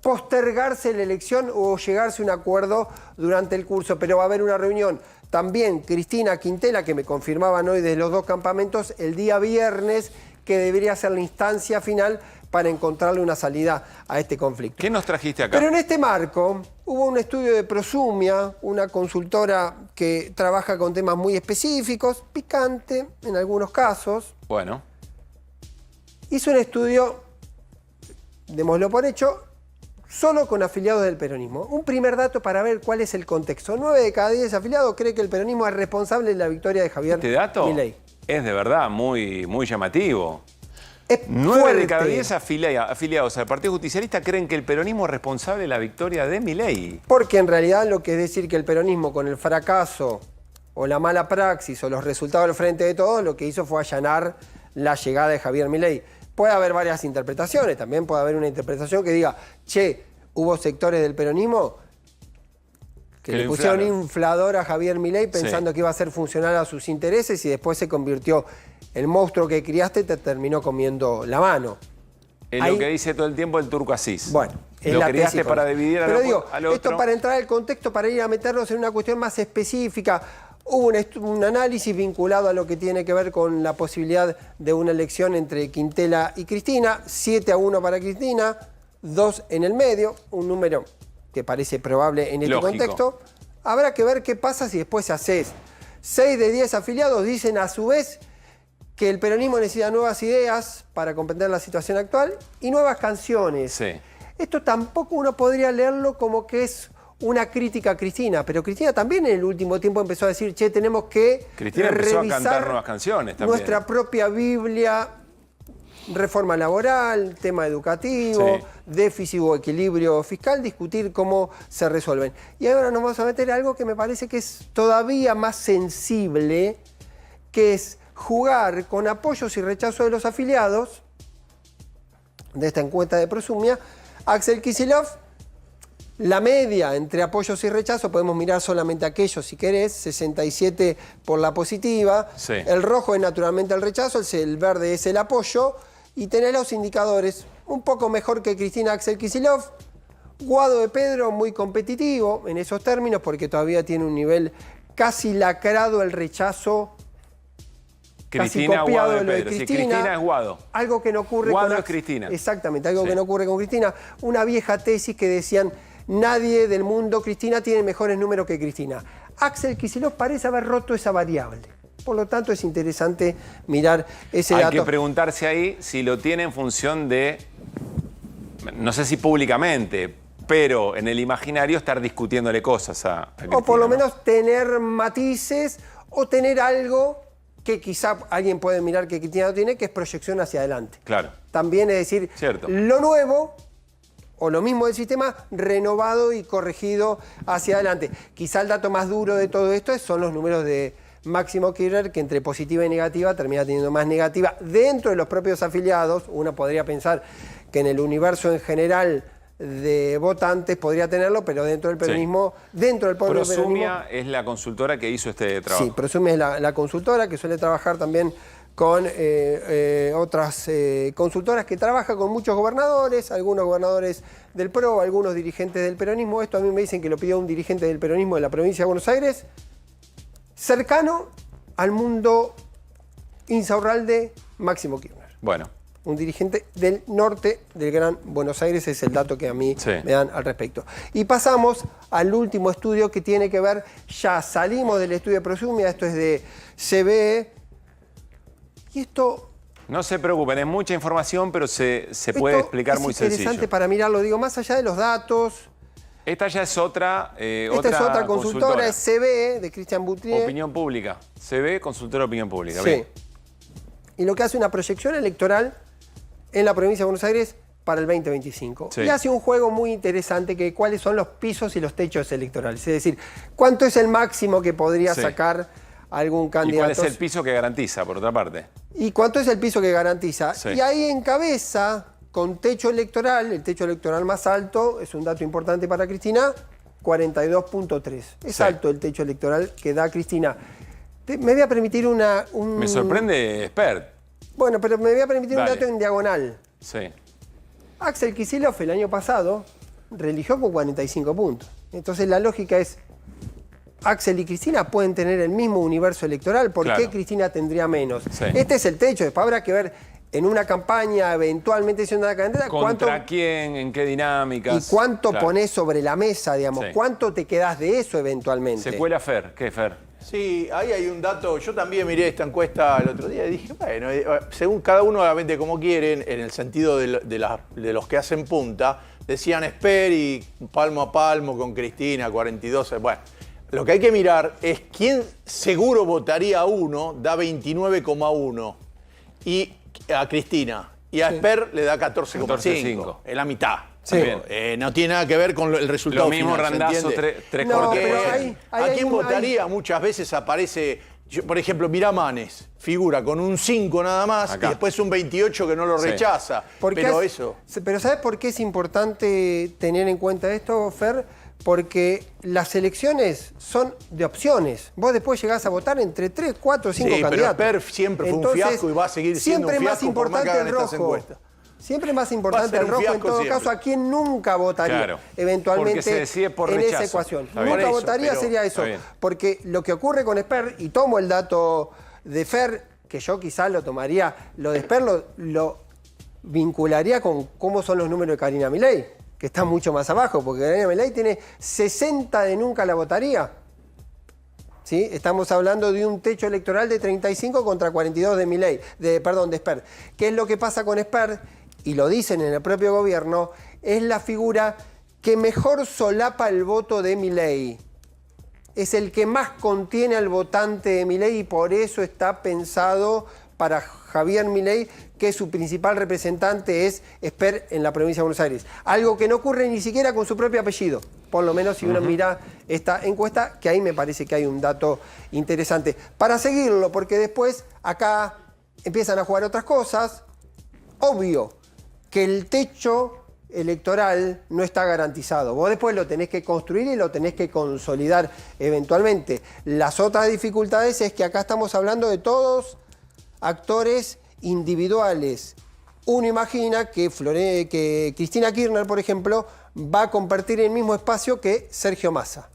postergarse la elección o llegarse a un acuerdo durante el curso, pero va a haber una reunión. También Cristina Quintela, que me confirmaban hoy desde los dos campamentos, el día viernes, que debería ser la instancia final para encontrarle una salida a este conflicto. ¿Qué nos trajiste acá? Pero en este marco hubo un estudio de Prosumia, una consultora que trabaja con temas muy específicos, picante en algunos casos. Bueno, Hizo un estudio, démoslo por hecho, solo con afiliados del peronismo. Un primer dato para ver cuál es el contexto. 9 de cada 10 afiliados cree que el peronismo es responsable de la victoria de Javier este dato Milei. es de verdad muy, muy llamativo. Es 9 de cada fuerte. 10 afiliados al Partido Justicialista creen que el peronismo es responsable de la victoria de Milei. Porque en realidad lo que es decir que el peronismo con el fracaso o la mala praxis o los resultados del Frente de Todos lo que hizo fue allanar la llegada de Javier Milei. Puede haber varias interpretaciones, también puede haber una interpretación que diga, che, hubo sectores del peronismo que Que le lo pusieron inflaron. inflador a Javier Milei pensando Sí. que iba a ser funcional a sus intereses y después se convirtió el monstruo que criaste te terminó comiendo la mano. Es Ahí- lo que dice todo el tiempo el Turco Asís. Bueno, es lo la criaste tesis para con- dividir Pero al, digo, al otro. esto para entrar al contexto, para ir a meternos en una cuestión más específica, hubo un análisis vinculado a lo que tiene que ver con la posibilidad de una elección entre Quintela y Cristina, 7-1 para Cristina, 2 en el medio, un número que parece probable en este Lógico. contexto. Habrá que ver qué pasa si después haces 6 de 10 afiliados dicen a su vez que el peronismo necesita nuevas ideas para comprender la situación actual y nuevas canciones. Sí. Esto tampoco uno podría leerlo como que es una crítica a Cristina, pero Cristina también en el último tiempo empezó a decir, che, tenemos que Cristina empezó a revisar cantar nuevas canciones también. nuestra propia Biblia, reforma laboral, tema educativo, Sí. déficit o equilibrio fiscal, discutir cómo se resuelven. Y ahora nos vamos a meter a algo que me parece que es todavía más sensible, que es jugar con apoyos y rechazos de los afiliados de esta encuesta de Prosumia. Axel Kicillof, la media entre apoyos y rechazos, podemos mirar solamente aquellos si querés, 67 por la positiva, Sí. el rojo es naturalmente el rechazo, el verde es el apoyo, y tenés los indicadores un poco mejor que Cristina Axel Kicillof. Guado de Pedro muy competitivo en esos términos porque todavía tiene un nivel casi lacrado el rechazo. Cristina, casi copiado Guado de lo de Pedro. Sí, Cristina. Cristina es Guado. Algo que no ocurre Guado con es Cristina. Exactamente, algo Sí. que no ocurre con Cristina. Una vieja tesis que decían, nadie del mundo Cristina tiene mejores números que Cristina. Axel Kicillof parece haber roto esa variable. Por lo tanto, es interesante mirar ese Hay dato. que preguntarse ahí si lo tiene en función de, no sé si públicamente, pero en el imaginario estar discutiéndole cosas a Cristina, O por lo ¿no? menos tener matices o tener algo que quizá alguien puede mirar que Cristina no tiene, que es proyección hacia adelante. Claro. También es decir, Cierto. lo nuevo o lo mismo del sistema renovado y corregido hacia adelante. Quizá el dato más duro de todo esto son los números de Máximo Kirchner, que entre positiva y negativa termina teniendo más negativa dentro de los propios afiliados. Uno podría pensar que en el universo en general de votantes podría tenerlo, pero dentro del peronismo, dentro del propio peronismo. Prosumia es la consultora que hizo este trabajo. Sí, Prosumia es la consultora que suele trabajar también con otras consultoras que trabaja con muchos gobernadores, algunos gobernadores del PRO, algunos dirigentes del peronismo. Esto a mí me dicen que lo pidió un dirigente del peronismo de la provincia de Buenos Aires, cercano al mundo insaurralde Máximo Kirchner. Bueno. Un dirigente del norte del Gran Buenos Aires, es el dato que a mí Sí. me dan al respecto. Y pasamos al último estudio que tiene que ver, ya salimos del estudio de Prosumia, esto es de CBE, y esto No se preocupen, es mucha información, pero se puede explicar muy es interesante sencillo. para mirarlo, digo, más allá de los datos. Esta ya es otra Esta es otra consultora, es CBE, de Cristian Boutrier. Opinión pública. CB, consultora de opinión pública. Sí. Bien. Y lo que hace una proyección electoral en la provincia de Buenos Aires para el 2025. Sí. Y hace un juego muy interesante que cuáles son los pisos y los techos electorales. Es decir, cuánto es el máximo que podría Sí. sacar algún ¿Y candidato. cuál es el piso que garantiza, por otra parte? ¿Y cuánto es el piso que garantiza? Sí. Y ahí encabeza, con techo electoral, el techo electoral más alto, es un dato importante para Cristina, 42.3. Es Sí. alto el techo electoral que da Cristina. Me voy a permitir un... Me sorprende Expert. Bueno, pero me voy a permitir Dale. un dato en diagonal. Sí. Axel Kicillof el año pasado reeligió con 45 puntos. Entonces la lógica es, Axel y Cristina pueden tener el mismo universo electoral, ¿por Claro. qué Cristina tendría menos? Sí. Este es el techo, después habrá que ver en una campaña, eventualmente siendo una candidata, cuánto, ¿Contra quién? ¿En qué dinámicas? y cuánto Claro. ponés sobre la mesa, digamos, Sí. cuánto te quedás de eso eventualmente. Se cuela Fer. ¿Qué Fer? Sí, ahí hay un dato. Yo también miré esta encuesta el otro día y dije, bueno, según cada uno obviamente como quieren, en el sentido de los que hacen punta, decían Esper y palmo a palmo con Cristina, 42. Bueno, lo que hay que mirar es quién seguro votaría a uno, da 29,1 y a Cristina. Y a Esper le da 14,5. 14,5. Es la mitad. Sí. Digo, no tiene nada que ver con el resultado Lo mismo final, ¿se Randazzo, entiende? tres No, cortes. pero Porque ahí ¿a hay quién un- votaría? Muchas veces aparece, por ejemplo, Miramanes, figura con un 5 nada más Acá. y después un 28 que no lo Sí. rechaza. Porque Pero es- eso... Pero ¿sabes por qué es importante tener en cuenta esto, Fer? Porque las elecciones son de opciones. Vos después llegás a votar entre 3, 4, 5 Sí, pero candidatos. Esper siempre fue un Entonces, fiasco y va a seguir siendo siempre un más fiasco por más que importante hagan el estas rojo. encuestas. Siempre más Va a importante ser el un rojo, en fiasco todo siempre. caso, a quien nunca votaría Claro, eventualmente porque se decide por en esa rechazo. ecuación. Está bien. Nunca Por eso, votaría pero- sería eso. Está bien. Porque lo que ocurre con Esper, y tomo el dato de Fer, que yo quizás lo tomaría, lo de Esper lo vincularía con cómo son los números de Karina Milei, que está mucho más abajo, porque Karina Milei tiene 60 de nunca la votaría. ¿Sí? Estamos hablando de un techo electoral de 35 contra 42 de Milei, de Esper. ¿Qué es lo que pasa con Esper? Y lo dicen en el propio gobierno, es la figura que mejor solapa el voto de Milei. Es el que más contiene al votante de Milei y por eso está pensado para Javier Milei, que su principal representante es Esper en la provincia de Buenos Aires. Algo que no ocurre ni siquiera con su propio apellido. por lo menos si uno mira esta encuesta, que ahí me parece que hay un dato interesante. Para seguirlo, porque después acá empiezan a jugar otras cosas, obvio que el techo electoral no está garantizado. Vos después lo tenés que construir y lo tenés que consolidar eventualmente. Las otras dificultades es que acá estamos hablando de todos actores individuales. Uno imagina que Cristina Kirchner, por ejemplo, va a compartir el mismo espacio que Sergio Massa.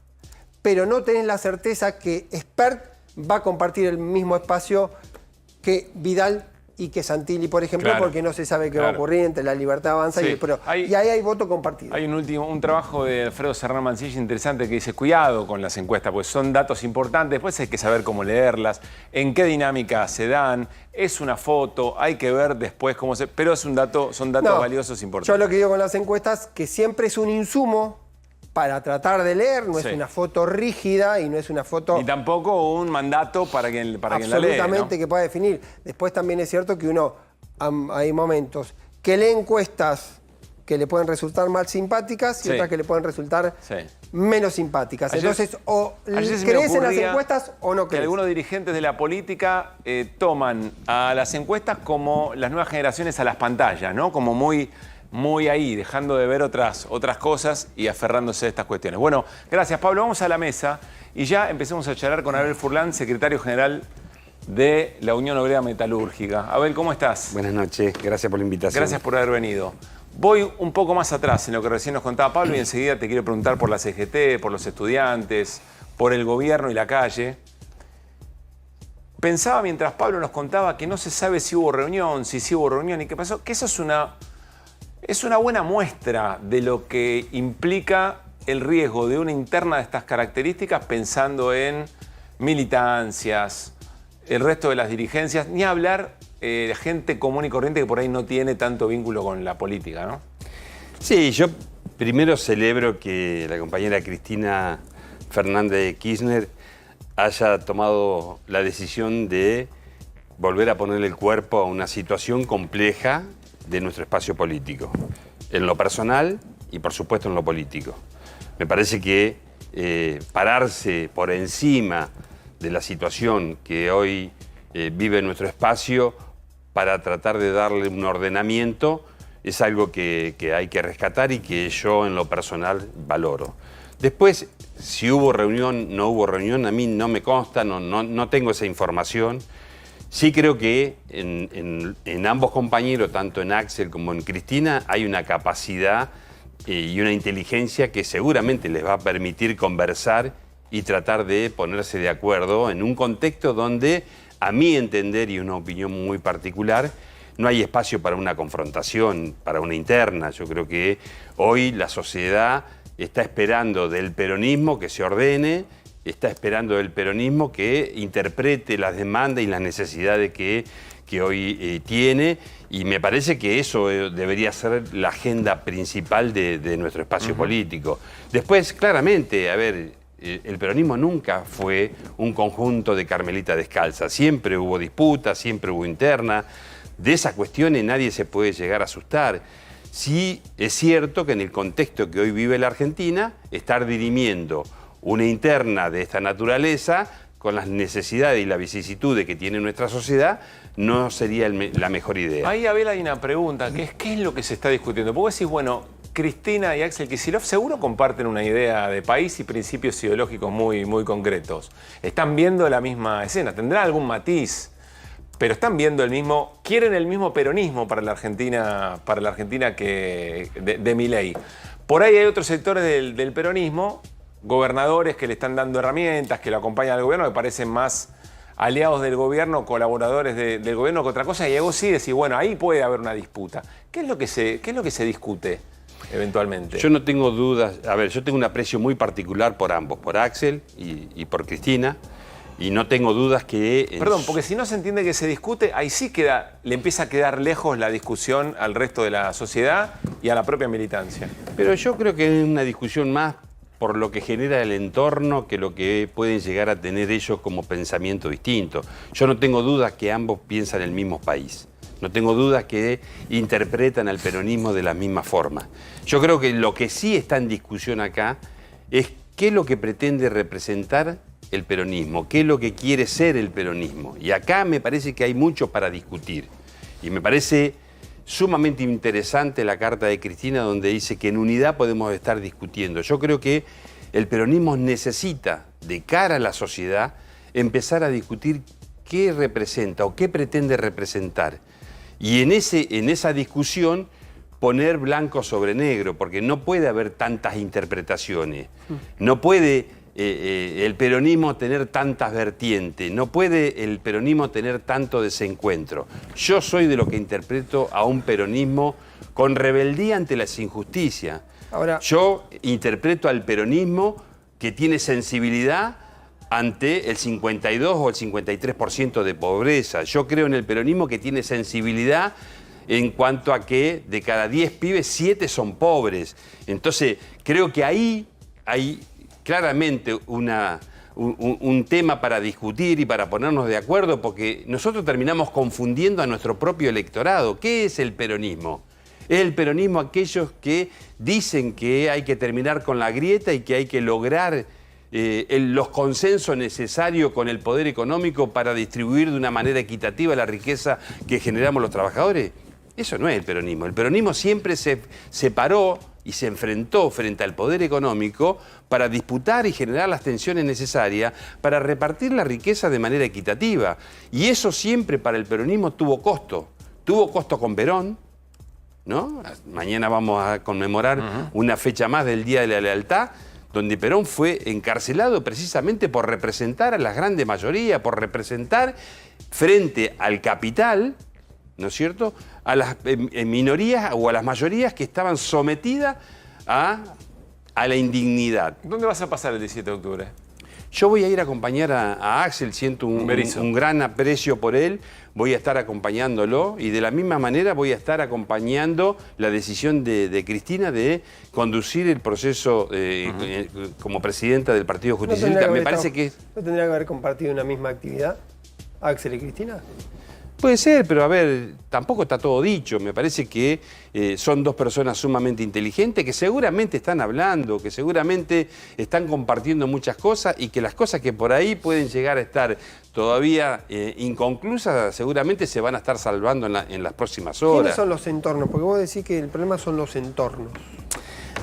Pero no tenés la certeza que Spert va a compartir el mismo espacio que Vidal y que Santilli, por ejemplo, porque no se sabe qué va a ocurrir entre la Libertad Avanza y el PRO. Y ahí hay voto compartido. Hay un trabajo de Alfredo Serrano Mancilla interesante que dice, cuidado con las encuestas, pues son datos importantes, después hay que saber cómo leerlas, en qué dinámica se dan, es una foto, hay que ver después cómo se... Pero son datos valiosos importantes. Yo lo que digo con las encuestas, que siempre es un insumo para tratar de leer, no es una foto rígida y no es una foto... Ni tampoco un mandato para quien la lee, absolutamente, ¿no? que pueda definir. Después también es cierto que hay momentos que lee encuestas que le pueden resultar más simpáticas y otras que le pueden resultar menos simpáticas. Entonces, o crees en las encuestas o no crees. Que algunos dirigentes de la política toman a las encuestas como las nuevas generaciones a las pantallas, ¿no? Como muy ahí, dejando de ver otras cosas y aferrándose a estas cuestiones. Bueno, gracias, Pablo. Vamos a la mesa y ya empecemos a charlar con Abel Furlan, secretario general de la Unión Obrera Metalúrgica. Abel, ¿cómo estás? Buenas noches, gracias por la invitación. Gracias por haber venido. Voy un poco más atrás en lo que recién nos contaba Pablo y enseguida te quiero preguntar por la CGT, por los estudiantes, por el gobierno y la calle. Pensaba mientras Pablo nos contaba que no se sabe si hubo reunión, si sí hubo reunión y qué pasó, que eso es una buena muestra de lo que implica el riesgo de una interna de estas características pensando en militancias, el resto de las dirigencias, ni hablar de gente común y corriente que por ahí no tiene tanto vínculo con la política, ¿no? Sí, yo primero celebro que la compañera Cristina Fernández de Kirchner haya tomado la decisión de volver a ponerle el cuerpo a una situación compleja de nuestro espacio político, en lo personal y por supuesto en lo político. Me parece que pararse por encima de la situación que hoy vive nuestro espacio para tratar de darle un ordenamiento es algo que hay que rescatar y que yo en lo personal valoro. Después, si hubo reunión, no hubo reunión, a mí no me consta, no tengo esa información. Sí creo que en ambos compañeros, tanto en Axel como en Cristina, hay una capacidad y una inteligencia que seguramente les va a permitir conversar y tratar de ponerse de acuerdo en un contexto donde, a mi entender y una opinión muy particular, no hay espacio para una confrontación, para una interna. Yo creo que hoy la sociedad está esperando del peronismo que se ordene, está esperando del peronismo que interprete las demandas y las necesidades que hoy tiene, y me parece que eso debería ser la agenda principal de nuestro espacio político. Después, claramente, a ver, el peronismo nunca fue un conjunto de carmelita descalza, siempre hubo disputas, siempre hubo interna, de esas cuestiones nadie se puede llegar a asustar. Sí es cierto que en el contexto que hoy vive la Argentina, estar dirimiendo una interna de esta naturaleza, con las necesidades y las vicisitudes que tiene nuestra sociedad, no sería la mejor idea. Ahí, Abel, hay una pregunta, que es ¿qué es lo que se está discutiendo? Porque vos decís, bueno, Cristina y Axel Kicillof seguro comparten una idea de país y principios ideológicos muy, muy concretos. Están viendo la misma escena, tendrán algún matiz, pero están viendo quieren el mismo peronismo para la Argentina que de Milei. Por ahí hay otros sectores del peronismo, gobernadores que le están dando herramientas, que lo acompañan al gobierno, que parecen más aliados del gobierno, colaboradores del gobierno que otra cosa, y vos sí decís, bueno, ahí puede haber una disputa. ¿Qué es lo que se discute eventualmente? Yo no tengo dudas, a ver, yo tengo un aprecio muy particular por ambos, por Axel y por Cristina, y no tengo dudas que... Perdón, porque si no se entiende que se discute, ahí sí le empieza a quedar lejos la discusión al resto de la sociedad y a la propia militancia. Pero yo creo que es una discusión más por lo que genera el entorno que lo que pueden llegar a tener ellos como pensamiento distinto. Yo no tengo dudas que ambos piensan el mismo país. No tengo dudas que interpretan al peronismo de la misma forma. Yo creo que lo que sí está en discusión acá es qué es lo que pretende representar el peronismo, qué es lo que quiere ser el peronismo. Y acá me parece que hay mucho para discutir. Y me parece sumamente interesante la carta de Cristina donde dice que en unidad podemos estar discutiendo. Yo creo que el peronismo necesita, de cara a la sociedad, empezar a discutir qué representa o qué pretende representar. Y en esa discusión poner blanco sobre negro, porque no puede haber tantas interpretaciones. No puede el peronismo tener tantas vertientes, no puede el peronismo tener tanto desencuentro. Yo soy de lo que interpreto a un peronismo con rebeldía ante las injusticias. Ahora, yo interpreto al peronismo que tiene sensibilidad ante el 52 o el 53% de pobreza. Yo creo en el peronismo que tiene sensibilidad en cuanto a que de cada 10 pibes, 7 son pobres. Entonces, creo que ahí hay claramente un tema para discutir y para ponernos de acuerdo, porque nosotros terminamos confundiendo a nuestro propio electorado. ¿Qué es el peronismo? Es el peronismo aquellos que dicen que hay que terminar con la grieta y que hay que lograr los consensos necesarios con el poder económico para distribuir de una manera equitativa la riqueza que generamos los trabajadores. Eso no es el peronismo. El peronismo siempre se paró y se enfrentó frente al poder económico para disputar y generar las tensiones necesarias para repartir la riqueza de manera equitativa. Y eso siempre para el peronismo tuvo costo. Tuvo costo con Perón, ¿no? Mañana vamos a conmemorar una fecha más del Día de la Lealtad, donde Perón fue encarcelado precisamente por representar a las grandes mayorías, por representar frente al capital, ¿no es cierto?, a las minorías o a las mayorías que estaban sometidas a la indignidad. ¿Dónde vas a pasar el 17 de octubre? Yo voy a ir a acompañar a Axel, siento un gran aprecio por él, voy a estar acompañándolo y de la misma manera voy a estar acompañando la decisión de Cristina de conducir el proceso como presidenta del Partido Justicialista. Me parece que... ¿No tendría que haber compartido una misma actividad, Axel y Cristina? Puede ser, pero a ver, tampoco está todo dicho. Me parece que son dos personas sumamente inteligentes que seguramente están hablando, que seguramente están compartiendo muchas cosas y que las cosas que por ahí pueden llegar a estar todavía inconclusas seguramente se van a estar salvando en las próximas horas. ¿Quiénes son los entornos? Porque vos decís que el problema son los entornos.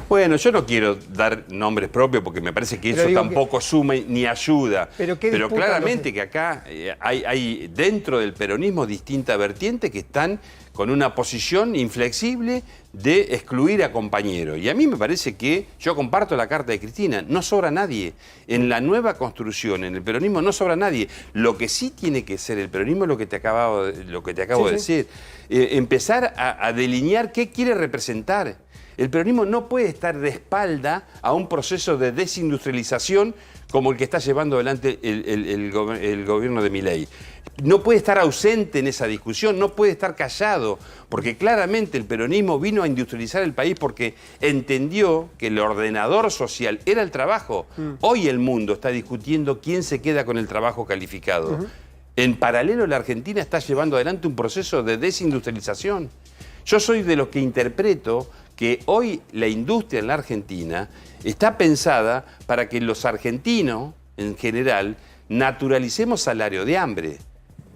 Bueno, yo no quiero dar nombres propios porque me parece que eso tampoco suma ni ayuda. Pero claramente que acá hay dentro del peronismo distintas vertientes que están con una posición inflexible de excluir a compañeros. Y a mí me parece que, yo comparto la carta de Cristina, no sobra nadie. En la nueva construcción, en el peronismo, no sobra nadie. Lo que sí tiene que ser el peronismo es lo que te acabo de decir. Empezar a delinear qué quiere representar. El peronismo no puede estar de espalda a un proceso de desindustrialización como el que está llevando adelante el gobierno de Milei. No puede estar ausente en esa discusión, no puede estar callado, porque claramente el peronismo vino a industrializar el país porque entendió que el ordenador social era el trabajo. Hoy el mundo está discutiendo quién se queda con el trabajo calificado. En paralelo, la Argentina está llevando adelante un proceso de desindustrialización. Yo soy de los que interpreto que hoy la industria en la Argentina está pensada para que los argentinos, en general, naturalicemos salario de hambre.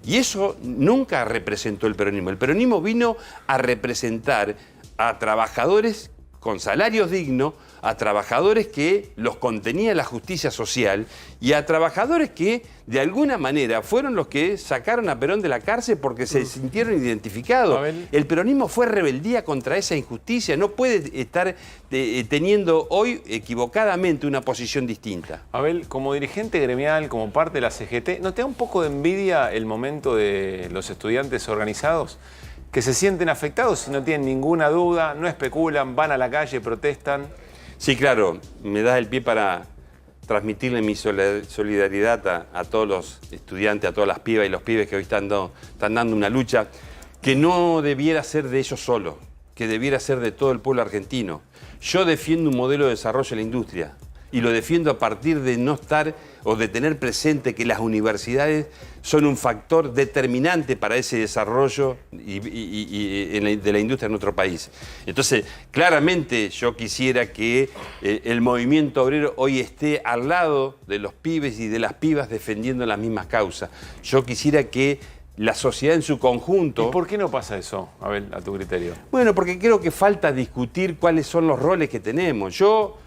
Y eso nunca representó el peronismo. El peronismo vino a representar a trabajadores con salarios dignos, a trabajadores que los contenía la justicia social y a trabajadores que de alguna manera fueron los que sacaron a Perón de la cárcel porque se sintieron identificados. El peronismo fue rebeldía contra esa injusticia, no puede estar teniendo hoy equivocadamente una posición distinta. Abel, como dirigente gremial, como parte de la CGT, ¿no te da un poco de envidia el momento de los estudiantes organizados? Que se sienten afectados y no tienen ninguna duda, no especulan, van a la calle, protestan. Sí, claro, me das el pie para transmitirle mi solidaridad a todos los estudiantes, a todas las pibas y los pibes que hoy están dando una lucha que no debiera ser de ellos solos, que debiera ser de todo el pueblo argentino. Yo defiendo un modelo de desarrollo de la industria y lo defiendo a partir de no estar o de tener presente que las universidades son un factor determinante para ese desarrollo de la industria en nuestro país. Entonces, claramente yo quisiera que el movimiento obrero hoy esté al lado de los pibes y de las pibas defendiendo las mismas causas. Yo quisiera que la sociedad en su conjunto... ¿Y por qué no pasa eso, Abel, a tu criterio? Bueno, porque creo que falta discutir cuáles son los roles que tenemos. Yo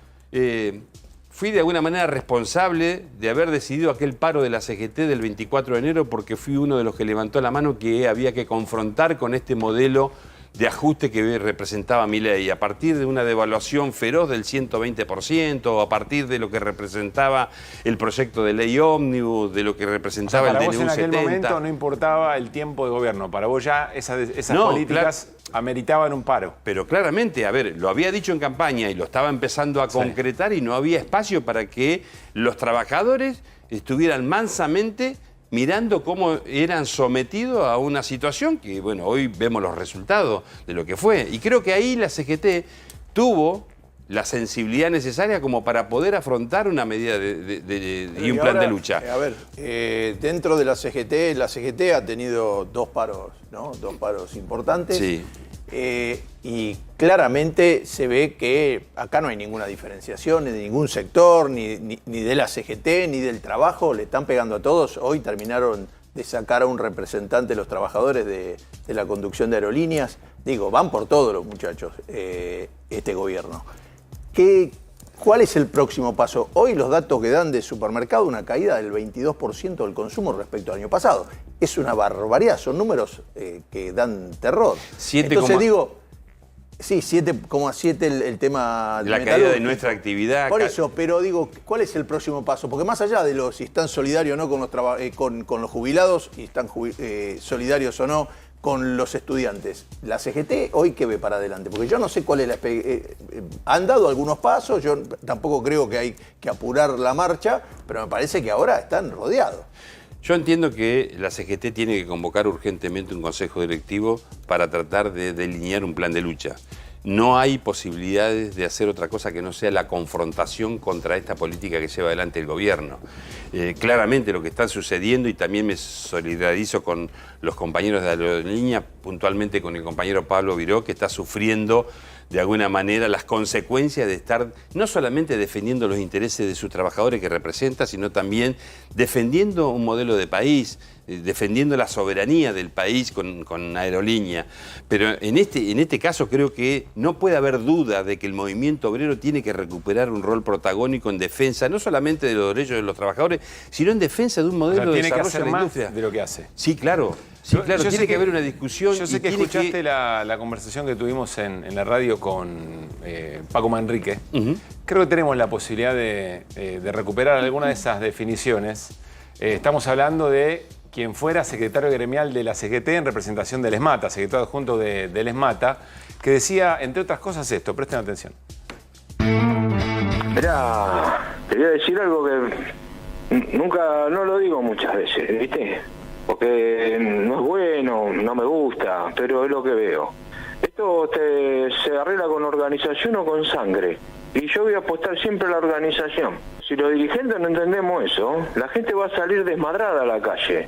fui de alguna manera responsable de haber decidido aquel paro de la CGT del 24 de enero porque fui uno de los que levantó la mano que había que confrontar con este modelo de ajuste que representaba Milei, a partir de una devaluación feroz del 120%, a partir de lo que representaba el proyecto de ley ómnibus, de lo que representaba el DNU 70. Para vos en aquel momento no importaba el tiempo de gobierno, para vos ya esas políticas ameritaban un paro. Pero claramente, a ver, lo había dicho en campaña y lo estaba empezando a concretar y no había espacio para que los trabajadores estuvieran mansamente mirando cómo eran sometidos a una situación que, bueno, hoy vemos los resultados de lo que fue. Y creo que ahí la CGT tuvo la sensibilidad necesaria como para poder afrontar una medida y un plan de lucha. A ver, dentro de la CGT ha tenido dos paros, ¿no? Dos paros importantes. Sí. Y claramente se ve que acá no hay ninguna diferenciación ni de ningún sector, ni de la CGT, ni del trabajo, le están pegando a todos. Hoy terminaron de sacar a un representante de los trabajadores de la conducción de aerolíneas. Digo, van por todos los muchachos, este gobierno. ¿Cuál es el próximo paso? Hoy los datos que dan de supermercado, una caída del 22% del consumo respecto al año pasado. Es una barbaridad, son números que dan terror. Entonces digo, sí, 7,7 el tema de la caída de nuestra actividad. Por eso, pero digo, ¿cuál es el próximo paso? Porque más allá de si están solidarios o no con los jubilados, y están solidarios o no con los estudiantes, la CGT hoy ¿qué ve para adelante? Porque yo no sé cuál es han dado algunos pasos, yo tampoco creo que hay que apurar la marcha, pero me parece que ahora están rodeados. Yo entiendo que la CGT tiene que convocar urgentemente un consejo directivo para tratar de delinear un plan de lucha. No hay posibilidades de hacer otra cosa que no sea la confrontación contra esta política que lleva adelante el gobierno. Claramente lo que está sucediendo, y también me solidarizo con los compañeros de Aerolínea, puntualmente con el compañero Pablo Viró, que está sufriendo de alguna manera las consecuencias de estar no solamente defendiendo los intereses de sus trabajadores que representa, sino también defendiendo un modelo de país, defendiendo la soberanía del país con Aerolínea. Pero en este caso creo que no puede haber duda de que el movimiento obrero tiene que recuperar un rol protagónico en defensa, no solamente de los derechos de los trabajadores, sino en defensa de un modelo de desarrollo de la industria. De lo que hace. Sí, claro. Sí, claro, tiene que haber una discusión. Yo sé que escuchaste la conversación que tuvimos en la radio con Paco Manrique. Creo que tenemos la posibilidad de recuperar alguna de esas definiciones. Estamos hablando de quien fuera secretario gremial de la CGT en representación del ESMATA, secretario adjunto del ESMATA, que decía, entre otras cosas, esto. Presten atención. Mirá, te voy a decir algo que no lo digo muchas veces, ¿viste? Porque no es bueno, no me gusta, pero es lo que veo. Esto se arregla con organización o con sangre. Y yo voy a apostar siempre a la organización. Si los dirigentes no entendemos eso, la gente va a salir desmadrada a la calle.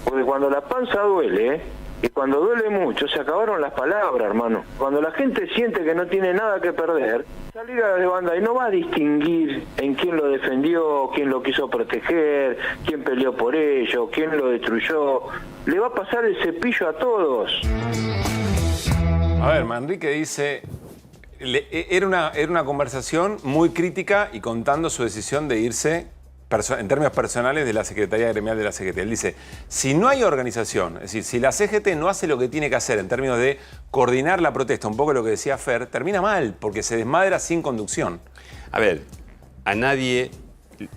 Porque cuando la panza duele, y cuando duele mucho, se acabaron las palabras, hermano. Cuando la gente siente que no tiene nada que perder, salir a la banda y no va a distinguir en quién lo defendió, quién lo quiso proteger, quién peleó por ello, quién lo destruyó. Le va a pasar el cepillo a todos. A ver, Manrique dice... Era una conversación muy crítica y contando su decisión de irse en términos personales de la Secretaría Gremial de la CGT. Él dice, si no hay organización, es decir, si la CGT no hace lo que tiene que hacer en términos de coordinar la protesta, un poco lo que decía Fer, termina mal, porque se desmadra sin conducción. A ver, a nadie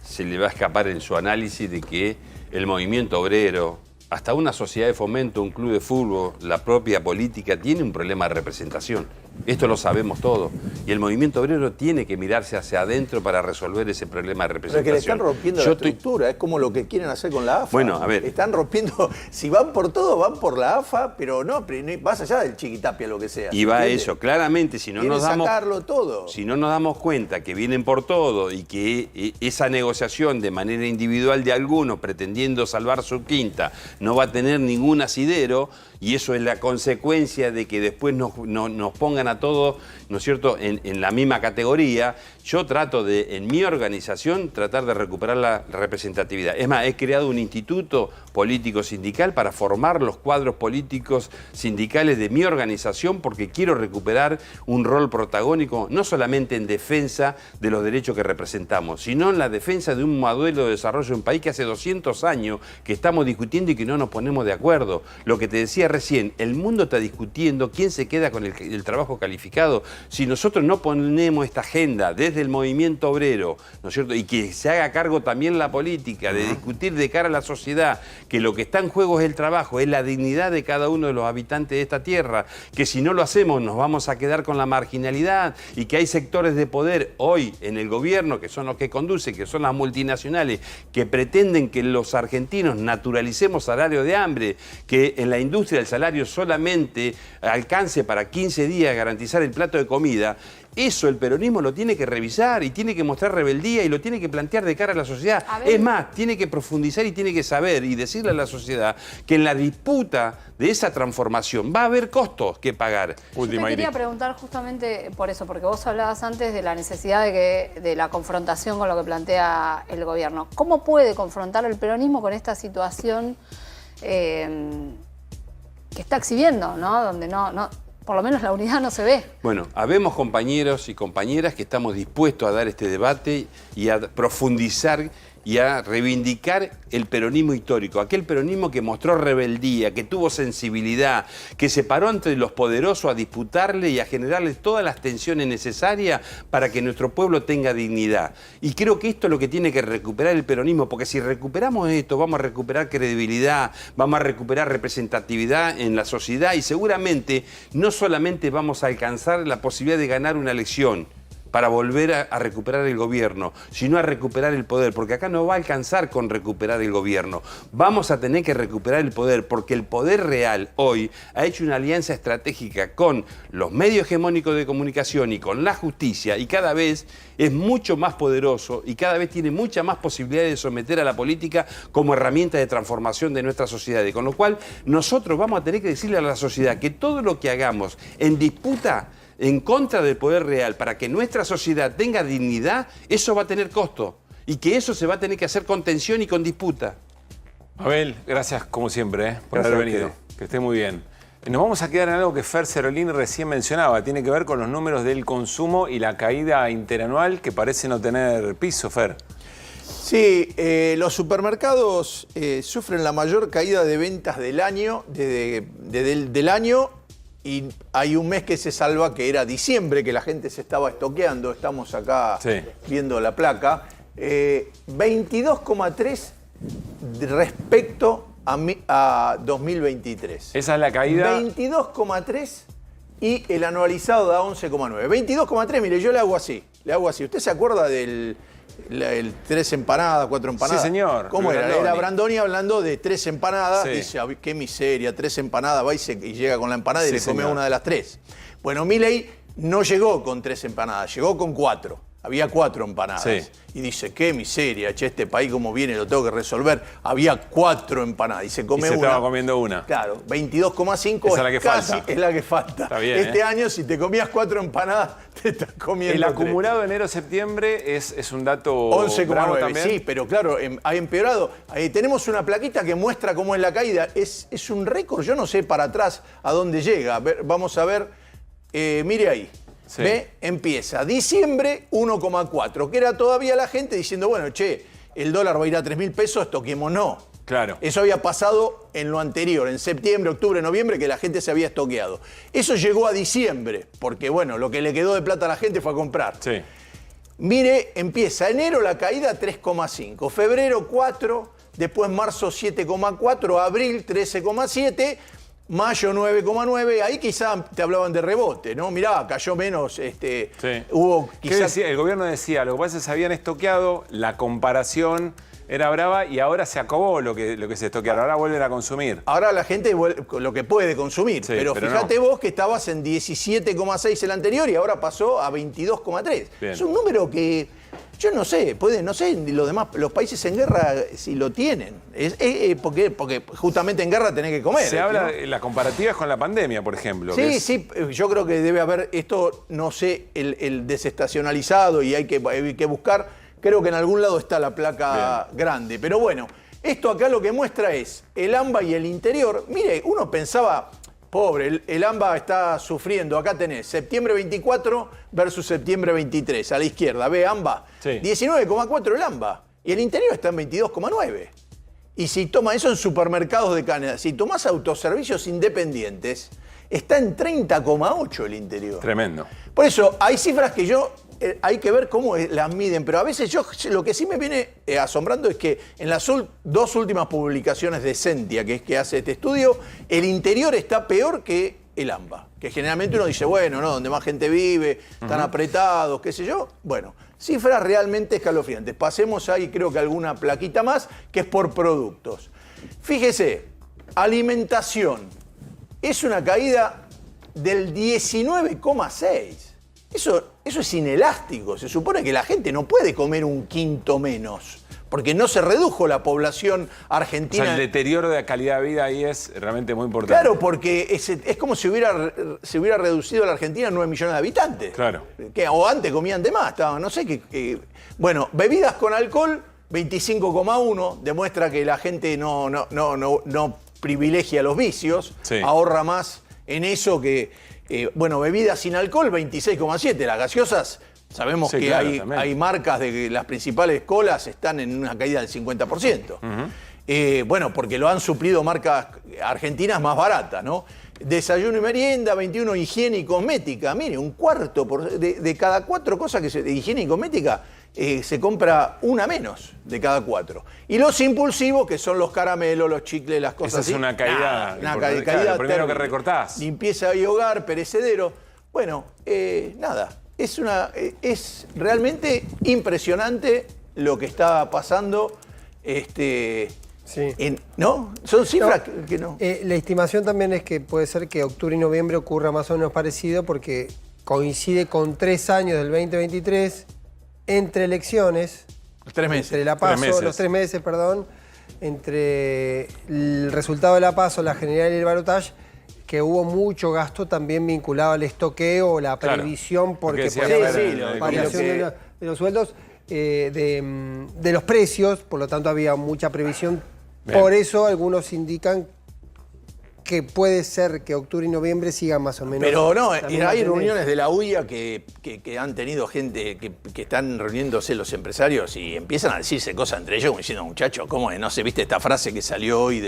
se le va a escapar en su análisis de que el movimiento obrero, hasta una sociedad de fomento, un club de fútbol, la propia política, tiene un problema de representación. Esto lo sabemos todos. Y el movimiento obrero tiene que mirarse hacia adentro para resolver ese problema de representación. Pero es que le están rompiendo la estructura, es como lo que quieren hacer con la AFA. Bueno, a ver. Están rompiendo, si van por todo, van por la AFA, pero no, más allá del Chiquitapia, lo que sea. Y va a eso, claramente, si no nos damos... sacarlo todo. Si no nos damos cuenta que vienen por todo y que esa negociación de manera individual de algunos pretendiendo salvar su quinta no va a tener ningún asidero, y eso es la consecuencia de que después nos pongan a todos, ¿no es cierto?, en la misma categoría. Yo trato de, en mi organización, tratar de recuperar la representatividad. Es más, he creado un instituto político sindical para formar los cuadros políticos sindicales de mi organización, porque quiero recuperar un rol protagónico, no solamente en defensa de los derechos que representamos, sino en la defensa de un modelo de desarrollo de un país que hace 200 años que estamos discutiendo y que no nos ponemos de acuerdo. Lo que te decía recién, el mundo está discutiendo quién se queda con el trabajo calificado. Si nosotros no ponemos esta agenda desde el movimiento obrero, ¿no es cierto?, y que se haga cargo también la política de discutir de cara a la sociedad que lo que está en juego es el trabajo, es la dignidad de cada uno de los habitantes de esta tierra, que si no lo hacemos nos vamos a quedar con la marginalidad, y que hay sectores de poder hoy en el gobierno que son los que conducen, que son las multinacionales, que pretenden que los argentinos naturalicemos salario de hambre, que en la industria el salario solamente alcance para 15 días garantizar el plato de comida. Eso el peronismo lo tiene que revisar y tiene que mostrar rebeldía y lo tiene que plantear de cara a la sociedad. Es más, tiene que profundizar y tiene que saber y decirle a la sociedad que en la disputa de esa transformación va a haber costos que pagar. Yo te quería preguntar justamente por eso, porque vos hablabas antes de la necesidad de la confrontación con lo que plantea el gobierno. ¿Cómo puede confrontar el peronismo con esta situación que está exhibiendo, ¿no? Donde por lo menos la unidad no se ve? Bueno, habemos compañeros y compañeras que estamos dispuestos a dar este debate y a profundizar y a reivindicar el peronismo histórico, aquel peronismo que mostró rebeldía, que tuvo sensibilidad, que se paró entre los poderosos a disputarle y a generarle todas las tensiones necesarias para que nuestro pueblo tenga dignidad. Y creo que esto es lo que tiene que recuperar el peronismo, porque si recuperamos esto, vamos a recuperar credibilidad, vamos a recuperar representatividad en la sociedad y seguramente no solamente vamos a alcanzar la posibilidad de ganar una elección para volver a recuperar el gobierno, sino a recuperar el poder, porque acá no va a alcanzar con recuperar el gobierno. Vamos a tener que recuperar el poder, porque el poder real hoy ha hecho una alianza estratégica con los medios hegemónicos de comunicación y con la justicia, y cada vez es mucho más poderoso y cada vez tiene mucha más posibilidad de someter a la política como herramienta de transformación de nuestra sociedad. Con lo cual, nosotros vamos a tener que decirle a la sociedad que todo lo que hagamos en disputa en contra del poder real, para que nuestra sociedad tenga dignidad, eso va a tener costo. Y que eso se va a tener que hacer con tensión y con disputa. Abel, gracias como siempre por haber venido. Que esté muy bien. Nos vamos a quedar en algo que Fer Cerolini recién mencionaba. Tiene que ver con los números del consumo y la caída interanual que parece no tener piso, Fer. Sí, los supermercados sufren la mayor caída de ventas del año, del año. Y hay un mes que se salva, que era diciembre, que la gente se estaba estoqueando. Estamos acá viendo la placa. 22,3 respecto a 2023. Esa es la caída. 22,3 y el anualizado da 11,9. 22,3, mire, yo le hago así. ¿Usted se acuerda del 3 empanadas, 4 empanadas? Sí, señor. ¿Cómo era? Era Brandoni hablando de 3 empanadas. Sí. Dice, qué miseria, 3 empanadas. Va y llega con la empanada y le come señor. una de las 3. Bueno, Milei no llegó con 3 empanadas, llegó con 4. Había 4 empanadas. Sí. Y dice, qué miseria, che, este país como viene, lo tengo que resolver. Había 4 empanadas y se come una. Estaba comiendo una. Claro, 22,5 es la que casi falta. es la que falta. Está bien, este año, si te comías 4 empanadas, te estás comiendo El 3. acumulado enero-septiembre es un dato 11,9, también. sí, pero claro, ha empeorado. Tenemos una plaquita que muestra cómo es la caída. Es un récord, yo no sé para atrás a dónde llega. Vamos a ver, mire ahí. Sí. ¿Ve? Empieza diciembre 1,4, que era todavía la gente diciendo, bueno, che, el dólar va a ir a 3.000 pesos, estoquémonos. Claro. Eso había pasado en lo anterior, en septiembre, octubre, noviembre, que la gente se había estoqueado. Eso llegó a diciembre, porque bueno, lo que le quedó de plata a la gente fue a comprar. Sí. Mire, empieza enero la caída 3,5, febrero 4, después marzo 7,4, abril 13,7, Mayo 9,9, ahí quizá te hablaban de rebote, ¿no? Mirá, cayó menos, hubo ¿Qué quizá... decía? El gobierno decía, lo que pasa es que se habían estoqueado, la comparación era brava y ahora se acabó lo que se estoquearon, ahora vuelven a consumir. Ahora la gente lo que puede consumir, Sí, pero fíjate no. vos que estabas en 17,6 el anterior y ahora pasó a 22,3. Es un número que yo no sé, no sé ni los demás, los países en guerra si lo tienen. Porque justamente en guerra tenés que comer. Se habla de las comparativas con la pandemia, por ejemplo. Sí, sí, yo creo que debe haber esto, no sé, el desestacionalizado y hay que buscar. Creo que en algún lado está la placa grande. Pero bueno, esto acá lo que muestra es el AMBA y el interior. Mire, uno pensaba, pobre, el AMBA está sufriendo. Acá tenés septiembre 24 versus septiembre 23. A la izquierda, ve AMBA. Sí. 19,4 el AMBA. Y el interior está en 22,9. Y si toma eso en supermercados de Canadá, si tomás autoservicios independientes, está en 30,8 el interior. Tremendo. Por eso, hay cifras que hay que ver cómo las miden, pero a veces lo que sí me viene asombrando es que en las dos últimas publicaciones de Sentia, que es que hace este estudio, el interior está peor que el AMBA. Que generalmente uno dice, bueno, ¿no? Donde más gente vive, están apretados, qué sé yo. Bueno, cifras realmente escalofriantes. Pasemos ahí, creo que alguna plaquita más, que es por productos. Fíjese, alimentación. Es una caída del 19,6. Eso es inelástico. Se supone que la gente no puede comer un quinto menos, porque no se redujo la población argentina. O sea, el deterioro de la calidad de vida ahí es realmente muy importante. Claro, porque es como si se hubiera reducido la Argentina a 9 millones de habitantes. Claro. O antes comían de más, no sé qué. Bueno, bebidas con alcohol, 25,1, demuestra que la gente no privilegia los vicios, ahorra más en eso que... bebidas sin alcohol, 26,7. Las gaseosas, sabemos que claro, hay marcas de las principales colas están en una caída del 50%. Porque lo han suplido marcas argentinas más baratas, ¿no? Desayuno y merienda, 21, higiene y cosmética. Mire, un cuarto de cada 4 cosas de higiene y cosmética se compra una menos de cada 4. Y los impulsivos, que son los caramelos, los chicles, las cosas así. Esa es una caída. Una caída caída lo primero terrible. que recortás. Limpieza y hogar, perecedero. Bueno, nada. Es realmente impresionante lo que está pasando. ¿No? Son cifras que no. La estimación también es que puede ser que octubre y noviembre ocurra más o menos parecido porque coincide con 3 años del 2023 entre elecciones. 3 meses. Entre la PASO, los 3 meses, perdón. Entre el resultado de la PASO, la general y el balotaje, que hubo mucho gasto también vinculado al estoqueo, la previsión, porque puede haber variación de los sueldos, de los precios, por lo tanto había mucha previsión. Bien. Por eso algunos indican que puede ser que octubre y noviembre sigan más o menos. Pero no, hay reuniones de la UIA que han tenido gente, que están reuniéndose los empresarios y empiezan a decirse cosas entre ellos como diciendo, muchachos, ¿cómo es? No sé, ¿viste esta frase que salió hoy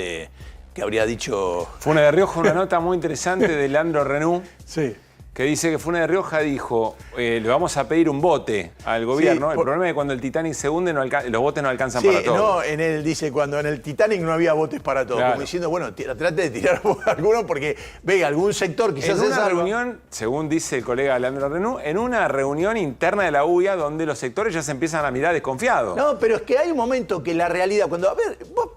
que habría dicho... Fune de Rioja, una nota muy interesante de Leandro Renaud. Sí. Que dice que Fune de Rioja dijo, le vamos a pedir un bote al gobierno. El problema es que cuando el Titanic se hunde, los botes no alcanzan para todo. No, dice, cuando en el Titanic no había botes para todo. Claro. Como diciendo, bueno, trate de tirar alguno porque, ve, algún sector quizás en una reunión, según dice el colega Leandro Renaud, en una reunión interna de la UIA donde los sectores ya se empiezan a mirar desconfiados. No, pero es que hay un momento que la realidad, cuando, a ver, vos...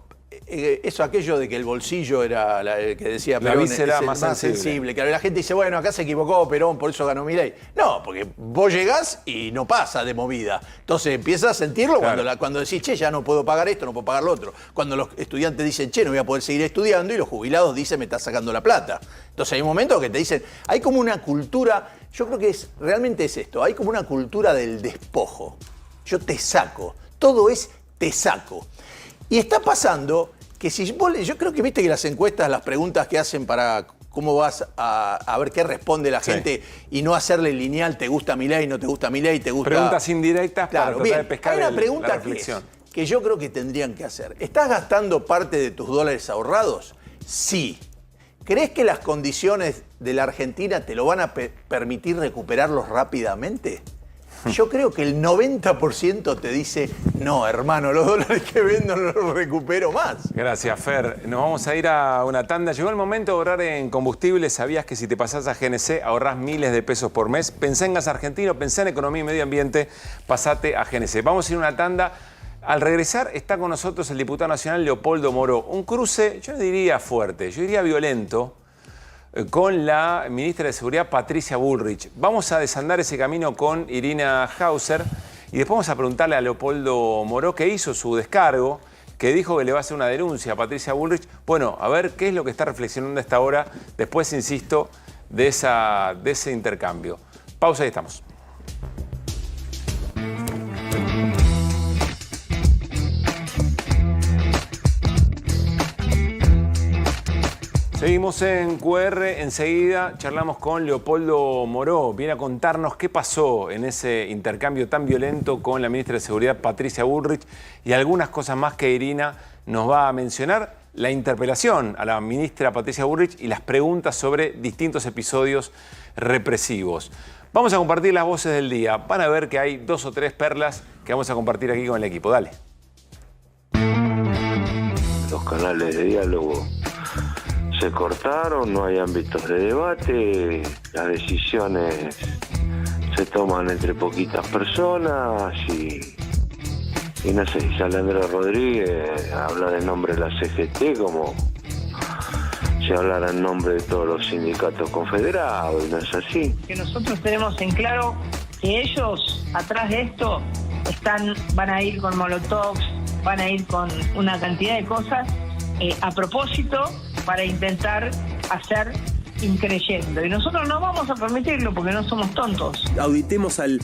Eso, aquello de que el bolsillo era, el que decía Perón, es el más sensible. Que la gente dice, bueno, acá se equivocó Perón, por eso ganó Milei. No, porque vos llegás y no pasa de movida. Entonces empiezas a sentirlo cuando decís, che, ya no puedo pagar esto, no puedo pagar lo otro. Cuando los estudiantes dicen, che, no voy a poder seguir estudiando, y los jubilados dicen, me está sacando la plata. Entonces hay un momento que te dicen, hay como una cultura, yo creo que realmente es esto, hay como una cultura del despojo. Yo te saco, todo es te saco. Y está pasando que si vos, yo creo que viste que las encuestas, las preguntas que hacen para cómo vas a ver qué responde la gente y no hacerle lineal, ¿te gusta Milei, no te gusta Milei, te gusta...? Preguntas indirectas para tratar de pescar hay una pregunta que yo creo que tendrían que hacer. ¿Estás gastando parte de tus dólares ahorrados? Sí. ¿Crees que las condiciones de la Argentina te lo van a permitir recuperarlos rápidamente? Yo creo que el 90% te dice, no, hermano, los dólares que vendo no los recupero más. Gracias, Fer. Nos vamos a ir a una tanda. Llegó el momento de ahorrar en combustible. ¿Sabías que si te pasás a GNC ahorrás miles de pesos por mes? Pensá en gas argentino, pensá en economía y medio ambiente, pasate a GNC. Vamos a ir a una tanda. Al regresar está con nosotros el diputado nacional Leopoldo Moró. Un cruce, yo no diría fuerte, yo diría violento, con la ministra de Seguridad Patricia Bullrich. Vamos a desandar ese camino con Irina Hauser y después vamos a preguntarle a Leopoldo Moró que hizo su descargo, que dijo que le va a hacer una denuncia a Patricia Bullrich. Bueno, a ver qué es lo que está reflexionando a esta hora, después, insisto, de ese intercambio. Pausa y estamos. Seguimos en QR, enseguida charlamos con Leopoldo Moró. Viene a contarnos qué pasó en ese intercambio tan violento con la ministra de Seguridad Patricia Bullrich y algunas cosas más que Irina nos va a mencionar. La interpelación a la ministra Patricia Bullrich y las preguntas sobre distintos episodios represivos. Vamos a compartir las voces del día. Van a ver que hay 2 o 3 perlas que vamos a compartir aquí con el equipo. Dale. Los canales de diálogo se cortaron, no hay ámbitos de debate, las decisiones se toman entre poquitas personas y no sé, si sale Andrés Rodríguez habla en nombre de la CGT como si hablara en nombre de todos los sindicatos confederados, y no es así. Que nosotros tenemos en claro que ellos, atrás de esto, van a ir con molotovs, van a ir con una cantidad de cosas a propósito para intentar hacer increyendo. Y nosotros no vamos a permitirlo porque no somos tontos. Auditemos al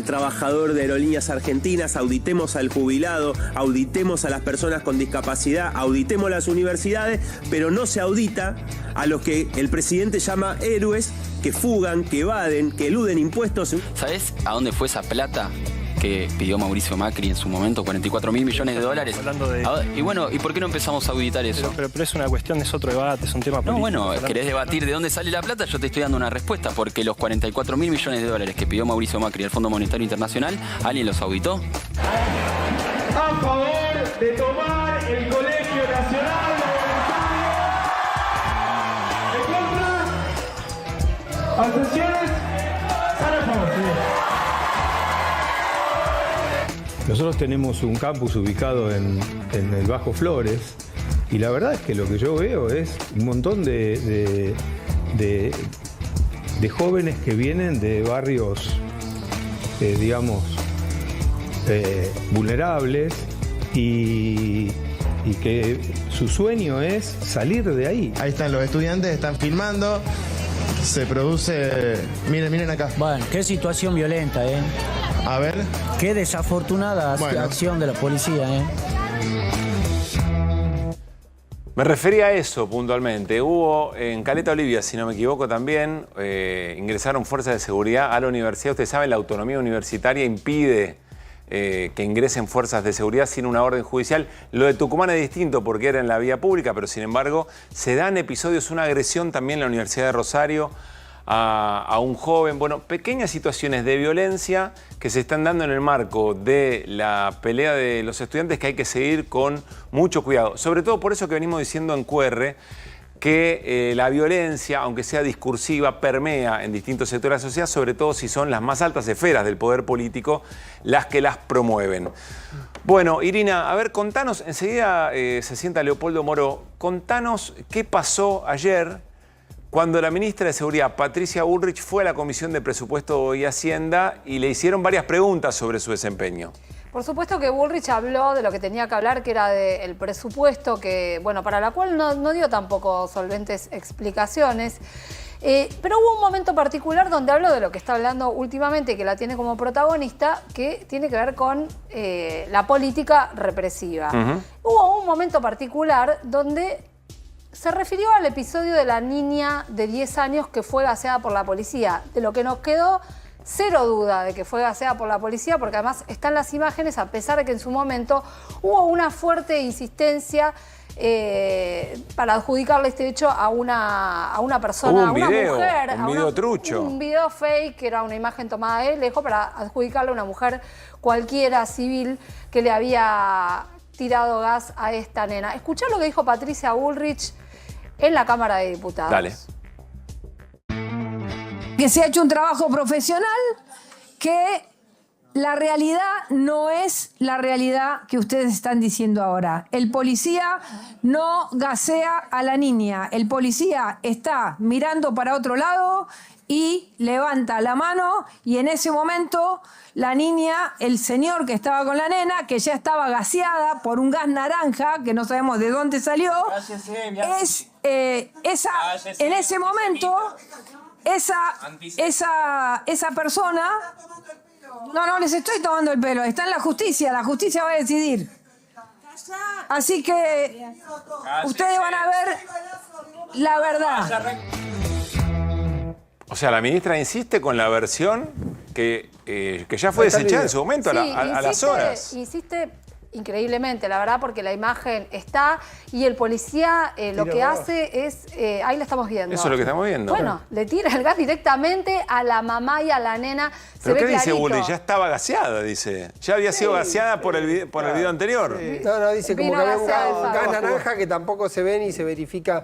trabajador de Aerolíneas Argentinas, auditemos al jubilado, auditemos a las personas con discapacidad, auditemos las universidades, pero no se audita a los que el presidente llama héroes, que fugan, que evaden, que eluden impuestos. ¿Sabés a dónde fue esa plata que pidió Mauricio Macri en su momento, 44.000 millones de dólares? Y bueno, ¿y por qué no empezamos a auditar eso? Pero es una cuestión, es otro debate, es un tema político. No, bueno, ¿querés debatir de dónde sale la plata? Yo te estoy dando una respuesta, porque los 44.000 millones de dólares que pidió Mauricio Macri al Fondo Monetario Internacional, ¿alguien los auditó? A favor de tomar el Colegio Nacional de Voluntarios. ¿En contra? ¿Abstenciones? Sale a favor, señor. Nosotros tenemos un campus ubicado en el Bajo Flores y la verdad es que lo que yo veo es un montón de jóvenes que vienen de barrios, digamos, vulnerables y que su sueño es salir de ahí. Ahí están los estudiantes, están filmando, se produce... Miren acá. Bueno, qué situación violenta, ¿eh? A ver. Qué desafortunada acción de la policía, ¿eh? Me refería a eso puntualmente. Hubo en Caleta Olivia, si no me equivoco también, ingresaron fuerzas de seguridad a la universidad. Ustedes saben, la autonomía universitaria impide que ingresen fuerzas de seguridad sin una orden judicial. Lo de Tucumán es distinto porque era en la vía pública, pero sin embargo se dan episodios, una agresión también en la Universidad de Rosario a un joven. Bueno, pequeñas situaciones de violencia que se están dando en el marco de la pelea de los estudiantes que hay que seguir con mucho cuidado. Sobre todo por eso que venimos diciendo en QR que la violencia, aunque sea discursiva, permea en distintos sectores de la sociedad, sobre todo si son las más altas esferas del poder político las que las promueven. Bueno, Irina, a ver, contanos, enseguida se sienta Leopoldo Moró, contanos qué pasó ayer cuando la ministra de Seguridad, Patricia Bullrich, fue a la Comisión de Presupuesto y Hacienda y le hicieron varias preguntas sobre su desempeño. Por supuesto que Bullrich habló de lo que tenía que hablar, que era del presupuesto, que, bueno, para la cual no dio tampoco solventes explicaciones. Pero hubo un momento particular donde habló de lo que está hablando últimamente, que la tiene como protagonista, que tiene que ver con la política represiva. Hubo un momento particular donde se refirió al episodio de la niña de 10 años que fue gaseada por la policía, de lo que nos quedó cero duda de que fue gaseada por la policía, porque además están las imágenes, a pesar de que en su momento hubo una fuerte insistencia para adjudicarle este hecho a una persona, Hubo un a una video, mujer. un video trucho. Un video fake, que era una imagen tomada de lejos, para adjudicarle a una mujer cualquiera civil que le había tirado gas a esta nena. Escuchá lo que dijo Patricia Bullrich en la Cámara de Diputados. Dale. Que se ha hecho un trabajo profesional, que la realidad no es la realidad que ustedes están diciendo ahora. El policía no gasea a la niña. El policía está mirando para otro lado y levanta la mano, y en ese momento la niña, el señor que estaba con la nena, que ya estaba gaseada por un gas naranja, que no sabemos de dónde salió, en ese momento esa persona... No, les estoy tomando el pelo. Está en la justicia va a decidir. Así que ustedes van a ver la verdad. O sea, la ministra insiste con la versión que ya fue desechada en su momento, Sí, a las horas. Insiste increíblemente, la verdad, porque la imagen está y el policía lo que hace es... ahí la estamos viendo. Eso es lo que estamos viendo. Bueno, le tira el gas directamente a la mamá y a la nena. ¿Pero se qué ve dice clarito. Bullrich? Ya estaba gaseada, dice. Ya había sido gaseada por el video anterior. No, dice como Vino que había un gaseado el gas Facu. naranja que tampoco se ve ni se verifica.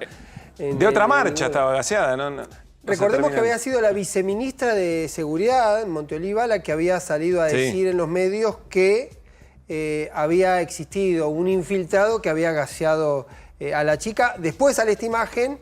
De otra marcha estaba gaseada, ¿no? Recordemos que había sido la viceministra de Seguridad en Monteoliva la que había salido a decir en los medios que había existido un infiltrado que había gaseado a la chica. Después sale esta imagen.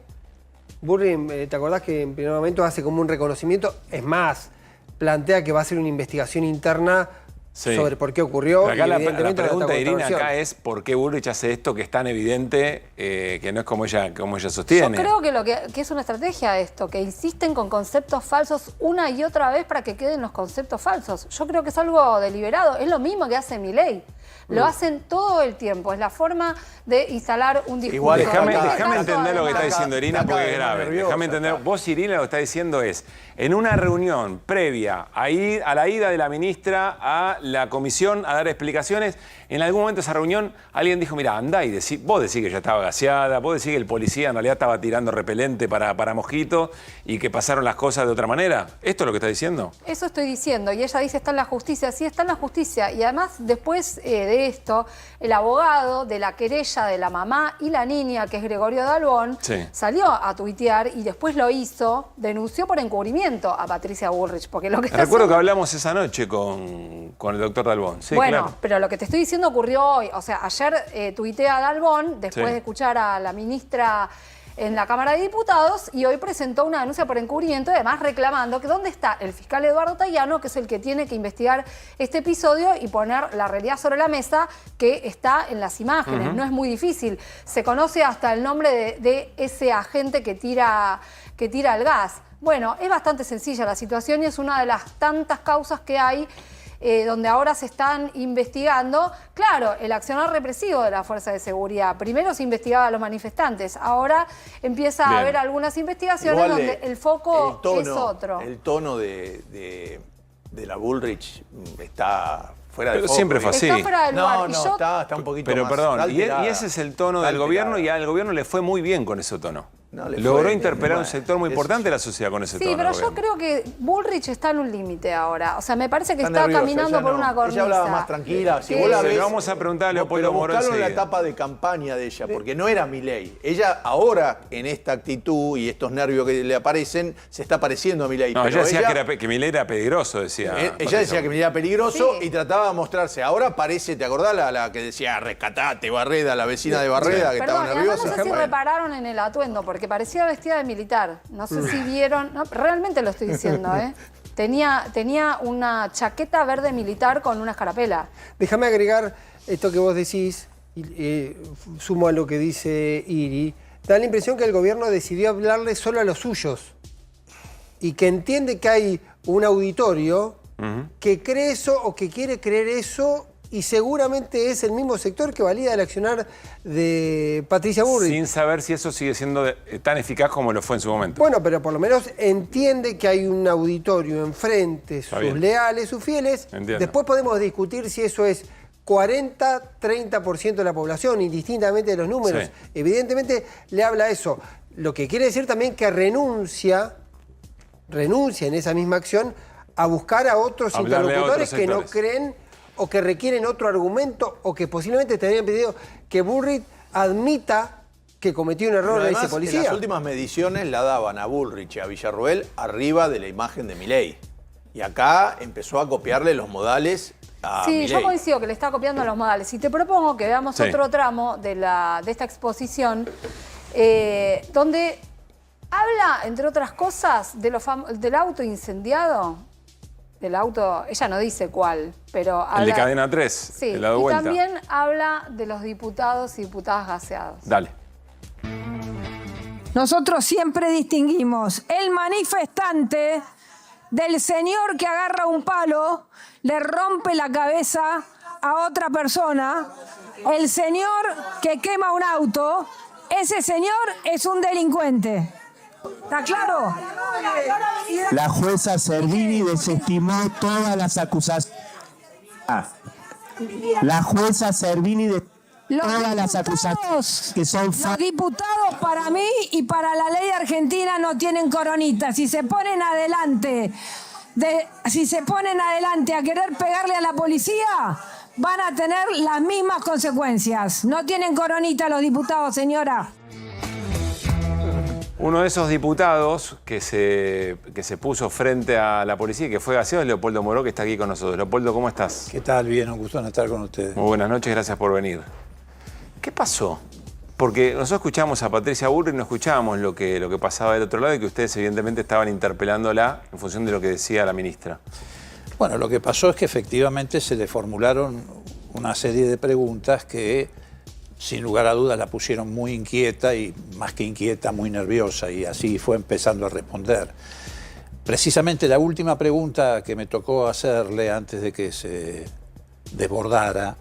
Burri, ¿te acordás que en primer momento hace como un reconocimiento? Es más, plantea que va a hacer una investigación interna sobre por qué ocurrió. Pero acá la Evidentemente pregunta de Irina versión. acá es por qué Bullrich hace esto que es tan evidente que no es como ella sostiene. Yo creo que es una estrategia esto, que insisten con conceptos falsos una y otra vez para que queden los conceptos falsos. Yo creo que es algo deliberado. Es lo mismo que hace Milei. Lo hacen todo el tiempo. Es la forma de instalar un discurso. Igual, déjame entender lo que está diciendo Irina, porque es grave. Déjame entender. Vos, Irina, lo que está diciendo es, en una reunión previa a la ida de la ministra a la comisión a dar explicaciones, en algún momento de esa reunión alguien dijo, mira, andá y vos decís que ya estaba gaseada, vos decís que el policía en realidad estaba tirando repelente para mosquitos y que pasaron las cosas de otra manera. ¿Esto es lo que está diciendo? Eso estoy diciendo. Y ella dice, está en la justicia. Sí, está en la justicia. Y además, después de esto, el abogado de la querella de la mamá y la niña, que es Gregorio Dalbón, salió a tuitear y después lo hizo, denunció por encubrimiento a Patricia Bullrich. Porque lo que está Recuerdo haciendo... que hablamos esa noche con el doctor Dalbón. Sí, bueno, claro. pero lo que te estoy diciendo ocurrió hoy. O sea, ayer tuitea Dalbón, después de escuchar a la ministra en la Cámara de Diputados, y hoy presentó una denuncia por encubrimiento, además reclamando que dónde está el fiscal Eduardo Tayano, que es el que tiene que investigar este episodio y poner la realidad sobre la mesa, que está en las imágenes. No es muy difícil. Se conoce hasta el nombre de ese agente que tira el gas. Bueno, es bastante sencilla la situación y es una de las tantas causas que hay donde ahora se están investigando. Claro, el accionar represivo de la Fuerza de Seguridad. Primero se investigaba a los manifestantes, ahora empieza a haber algunas investigaciones donde el foco es otro. El tono de la Bullrich está fuera de Pero foco. siempre fue así. Está fuera de lugar. No, está un poquito Pero más perdón, y alterada. ese es el tono Está del gobierno, alterada. y al gobierno le fue muy bien con ese tono. No, le Logró fue interpelar bien, un sector muy importante de la sociedad con ese tono. Sí, pero el yo gobierno. creo que Bullrich está en un límite ahora. O sea, me parece que Está está nerviosa, caminando ella por no. una cornisa. Ella hablaba más tranquila. Si Que- vos la Se ves, lo vamos a preguntar a Leopoldo pero Morón buscalo en la enseguida. etapa de campaña de ella, porque no era Milei. Ella ahora, en esta actitud y estos nervios que le aparecen, se está pareciendo a Milei. No, pero ella decía que Milei era peligroso, decía. ella decía que Milei era peligroso y trataba de mostrarse. Ahora parece, ¿te acordás la que decía rescatate, Barreda, la vecina de Barreda, que Perdón, estaba y además nerviosa? no sé si Bueno. repararon en el atuendo, porque parecía vestida de militar. No sé si vieron... No, realmente lo estoy diciendo, ¿eh? Tenía una chaqueta verde militar con una escarapela. Déjame agregar esto que vos decís, y sumo a lo que dice Iri. Da la impresión que el gobierno decidió hablarle solo a los suyos y que entiende que hay un auditorio que cree eso o que quiere creer eso, y seguramente es el mismo sector que valida el accionar de Patricia Bullrich. Sin saber si eso sigue siendo tan eficaz como lo fue en su momento. Bueno, pero por lo menos entiende que hay un auditorio enfrente, sus bien. leales, sus fieles. Entiendo. Después podemos discutir si eso es 40-30% de la población, indistintamente de los números. Sí. Evidentemente le habla a eso. Lo que quiere decir también que renuncia en esa misma acción a buscar a otros Hablarle a interlocutores otros que no sectores. creen o que requieren otro argumento o que posiblemente te habían pedido que Bullrich admita que cometió un error Pero además, ese policía. en las últimas mediciones la daban a Bullrich y a Villarroel arriba de la imagen de Milei. Y acá empezó a copiarle los modales a Sí, Milei. yo coincido que le está copiando los modales. Y te propongo que veamos Sí. otro tramo de esta exposición donde habla, entre otras cosas, del auto incendiado. Del auto, ella no dice cuál, pero habla... El de cadena 3, Sí, el dado y vuelta. también habla de los diputados y diputadas gaseados. Dale. Nosotros siempre distinguimos el manifestante del señor que agarra un palo, le rompe la cabeza a otra persona, el señor que quema un auto, ese señor es un delincuente. ¿Está claro? La jueza Servini desestimó todas las acusaciones. La jueza Servini todas las acusaciones que son Los diputados para mí y para la ley argentina no tienen coronita. Si se ponen adelante a querer pegarle a la policía, van a tener las mismas consecuencias. No tienen coronita los diputados, señora. Uno de esos diputados que se puso frente a la policía y que fue gaseado es Leopoldo Moró, que está aquí con nosotros. Leopoldo, ¿cómo estás? ¿Qué tal? Bien, un gusto estar con ustedes. Muy buenas noches, gracias por venir. ¿Qué pasó? Porque nosotros escuchamos a Patricia Bullrich y no escuchábamos lo que pasaba del otro lado y que ustedes evidentemente estaban interpelándola en función de lo que decía la ministra. Bueno, lo que pasó es que efectivamente se le formularon una serie de preguntas que, sin lugar a dudas, la pusieron muy inquieta y, más que inquieta, muy nerviosa, y así fue empezando a responder. Precisamente la última pregunta que me tocó hacerle antes de que se desbordara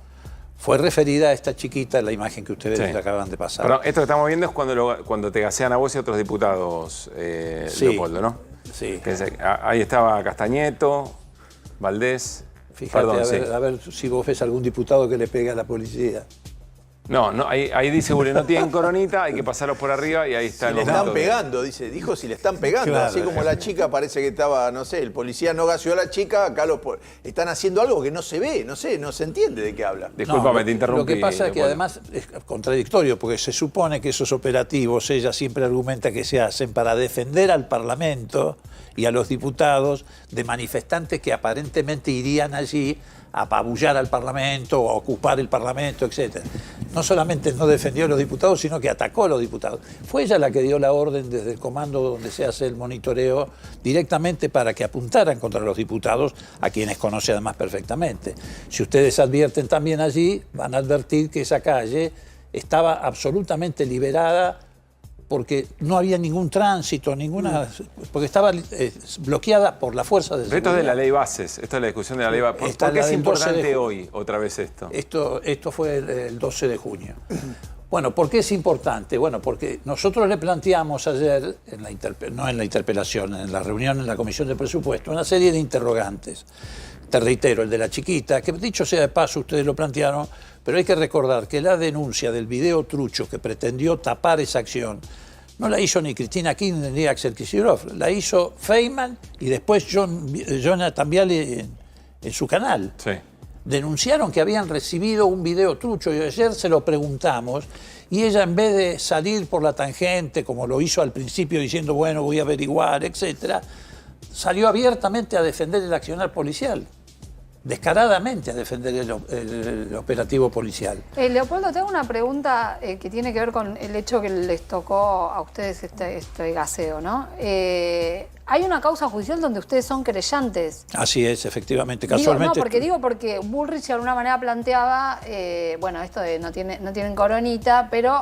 fue referida a esta chiquita, la imagen que ustedes Sí. acaban de pasar. Pero esto que estamos viendo es cuando te gasean a vos y a otros diputados, Sí. Leopoldo, ¿no? Sí. Ahí estaba Castañeto, Valdés. Fíjate, Perdón, a ver si vos ves algún diputado que le pegue a la policía. No, ahí dice Bullrich, no tienen coronita, hay que pasarlos por arriba y ahí está Si el le están momento. pegando, dijo si le están pegando. Claro. Así como la chica parece que estaba, no sé, el policía no gaseó a la chica, acá están haciendo algo que no se ve, no sé, no se entiende de qué habla. Discúlpame, te interrumpí. Lo que pasa es que Leopoldo. además es contradictorio, porque se supone que esos operativos, ella siempre argumenta que se hacen para defender al Parlamento y a los diputados de manifestantes que aparentemente irían allí a apabullar al Parlamento o a ocupar el Parlamento, etc. No solamente no defendió a los diputados, sino que atacó a los diputados. Fue ella la que dio la orden desde el comando donde se hace el monitoreo directamente para que apuntaran contra los diputados, a quienes conoce además perfectamente. Si ustedes advierten también allí, van a advertir que esa calle estaba absolutamente liberada porque no había ningún tránsito, porque estaba bloqueada por la fuerza de Pero seguridad. esto es de la ley bases, esto es la discusión de la ley bases. ¿Por Está qué la es del 12 de importante junio. hoy otra vez esto? Esto fue el 12 de junio. Bueno, ¿por qué es importante? Bueno, porque nosotros le planteamos ayer, no en la interpelación, en la reunión en la Comisión de Presupuesto, una serie de interrogantes. Te reitero, el de la chiquita, que dicho sea de paso, ustedes lo plantearon, pero hay que recordar que la denuncia del video trucho que pretendió tapar esa acción no la hizo ni Cristina Kirchner ni Axel Kicillof, la hizo Feynman y después Jonathan Viale en su canal. Sí. Denunciaron que habían recibido un video trucho y ayer se lo preguntamos y ella, en vez de salir por la tangente como lo hizo al principio diciendo bueno, voy a averiguar, etcétera, salió abiertamente a defender el accionar policial, descaradamente a defender el operativo policial. Leopoldo, te hago una pregunta que tiene que ver con el hecho que les tocó a ustedes este gaseo, ¿no? Hay una causa judicial donde ustedes son querellantes. Así es, efectivamente, casualmente. Porque Bullrich de alguna manera planteaba, bueno, esto de no tienen coronita, pero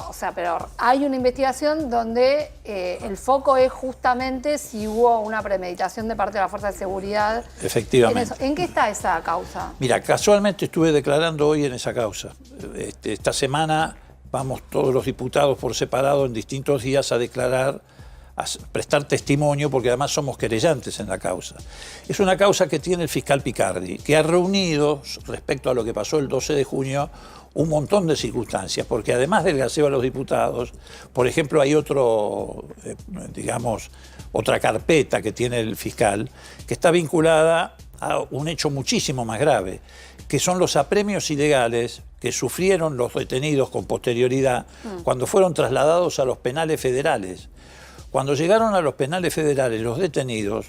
hay una investigación donde el foco es justamente si hubo una premeditación de parte de la Fuerza de Seguridad. Efectivamente. ¿En qué está esa causa? Mira, casualmente estuve declarando hoy en esa causa. Esta semana vamos todos los diputados por separado en distintos días a declarar a prestar testimonio, porque además somos querellantes en la causa. Es una causa que tiene el fiscal Picardi, que ha reunido, respecto a lo que pasó el 12 de junio, un montón de circunstancias, porque además del gaseo a los diputados, por ejemplo, hay otra carpeta que tiene el fiscal, que está vinculada a un hecho muchísimo más grave, que son los apremios ilegales que sufrieron los detenidos con posterioridad cuando fueron trasladados a los penales federales. Cuando llegaron a los penales federales, los detenidos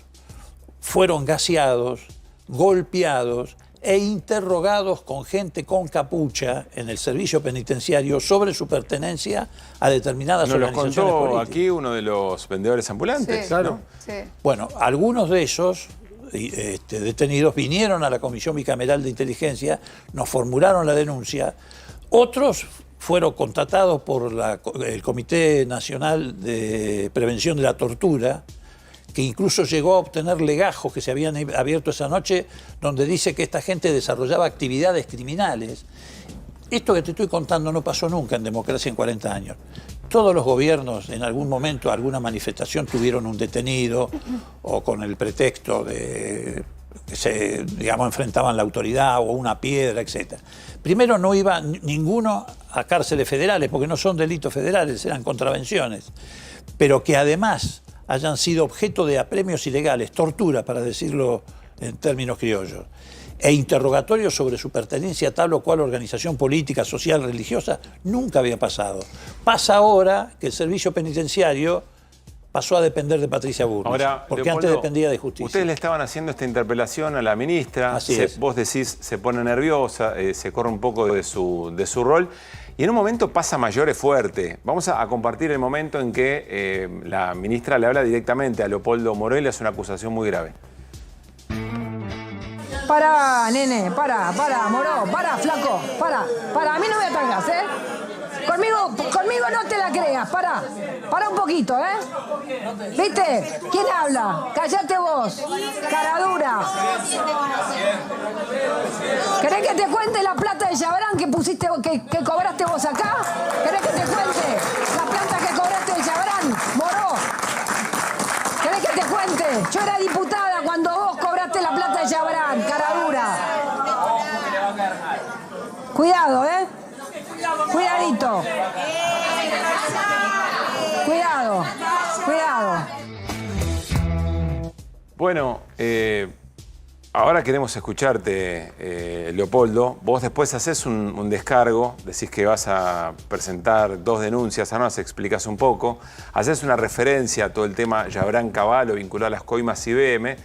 fueron gaseados, golpeados e interrogados con gente con capucha en el servicio penitenciario sobre su pertenencia a determinadas organizaciones políticas. Nos lo contó aquí uno de los vendedores ambulantes. Sí, claro. Sí. Bueno, algunos de esos detenidos vinieron a la Comisión Bicameral de Inteligencia, nos formularon la denuncia, otros fueron contratados por el Comité Nacional de Prevención de la Tortura, que incluso llegó a obtener legajos que se habían abierto esa noche, donde dice que esta gente desarrollaba actividades criminales. Esto que te estoy contando no pasó nunca en democracia en 40 años. Todos los gobiernos en algún momento, alguna manifestación, tuvieron un detenido o con el pretexto de que se, enfrentaban la autoridad o una piedra, etc. Primero, no iba ninguno a cárceles federales, porque no son delitos federales, eran contravenciones. Pero que además hayan sido objeto de apremios ilegales, tortura, para decirlo en términos criollos, e interrogatorios sobre su pertenencia a tal o cual organización política, social, religiosa, nunca había pasado. Pasa ahora que el servicio penitenciario pasó a depender de Patricia Bullrich, porque Leopoldo, antes dependía de justicia. Ustedes le estaban haciendo esta interpelación a la ministra, vos decís, se pone nerviosa, se corre un poco de su rol, y en un momento pasa Mayores fuerte. Vamos a compartir el momento en que la ministra le habla directamente a Leopoldo Moró y le hace una acusación muy grave. Pará, nene, pará, Moró, pará, flaco, pará, a mí no me ataques, ¿eh? Conmigo no te la creas, pará un poquito, ¿eh? ¿Viste? ¿Quién habla? Cállate vos, cara dura. ¿Querés que te cuente la plata de Yabrán que pusiste, que cobraste vos acá? ¿Querés que te cuente la plata que cobraste de Yabrán, Moró? ¿Querés que te cuente? Yo era diputada cuando vos cobraste la plata de Yabrán, cara dura. Cuidado, ¿eh? Cuidadito. Cuidado. Bueno, ahora queremos escucharte, Leopoldo. Vos después haces un descargo, decís que vas a presentar 2 denuncias, ahora nos explicás un poco. Haces una referencia a todo el tema Yabrán Cavallo vinculado a las coimas IBM.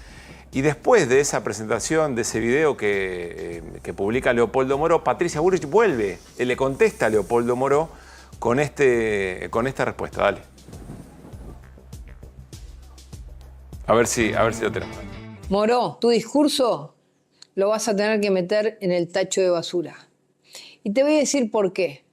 Y después de esa presentación, de ese video que publica Leopoldo Moró, Patricia Bullrich vuelve, le contesta a Leopoldo Moró con esta respuesta. Dale. A ver si lo tenemos. Moró, tu discurso lo vas a tener que meter en el tacho de basura. Y te voy a decir por qué.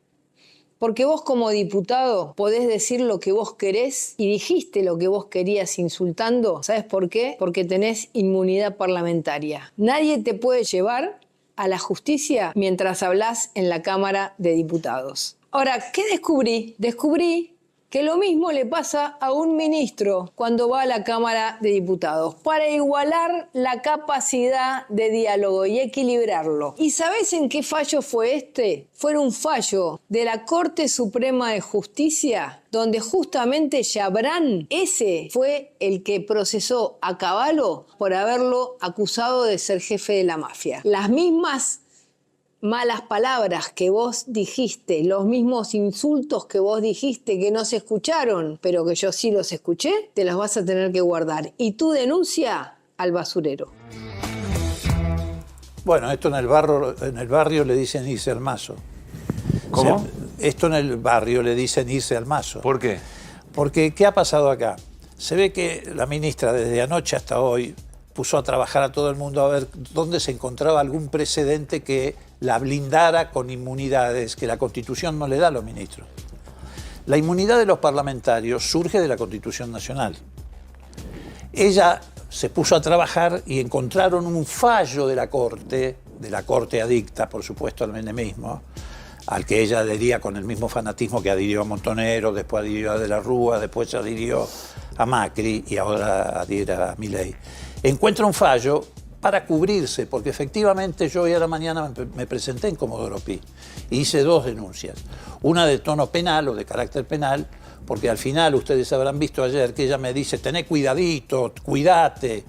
Porque vos como diputado podés decir lo que vos querés y dijiste lo que vos querías insultando. ¿Sabes por qué? Porque tenés inmunidad parlamentaria. Nadie te puede llevar a la justicia mientras hablás en la Cámara de Diputados. Ahora, ¿qué descubrí? Descubrí que lo mismo le pasa a un ministro cuando va a la Cámara de Diputados, para igualar la capacidad de diálogo y equilibrarlo. ¿Y sabés en qué fallo fue este? Fue un fallo de la Corte Suprema de Justicia, donde justamente Yabrán, ese fue el que procesó a Cavallo por haberlo acusado de ser jefe de la mafia. Las mismas malas palabras que vos dijiste, los mismos insultos que vos dijiste que no se escucharon, pero que yo sí los escuché, te los vas a tener que guardar. Y tu denuncia al basurero. Bueno, esto en el barrio le dicen irse al mazo. ¿Cómo? O sea, esto en el barrio le dicen irse al mazo. ¿Por qué? Porque, ¿qué ha pasado acá? Se ve que la ministra desde anoche hasta hoy puso a trabajar a todo el mundo a ver dónde se encontraba algún precedente que la blindara con inmunidades que la Constitución no le da a los ministros. La inmunidad de los parlamentarios surge de la Constitución Nacional. Ella se puso a trabajar y encontraron un fallo de la Corte adicta, por supuesto, al menemismo, al que ella adhería con el mismo fanatismo que adhirió a Montonero, después adhirió a De la Rúa, después adhirió a Macri y ahora adhiera a Milei, encuentra un fallo para cubrirse, porque efectivamente yo hoy a la mañana me presenté en Comodoro Pi y hice 2 denuncias. Una de tono penal o de carácter penal, porque al final ustedes habrán visto ayer que ella me dice, tené cuidadito, cuidate.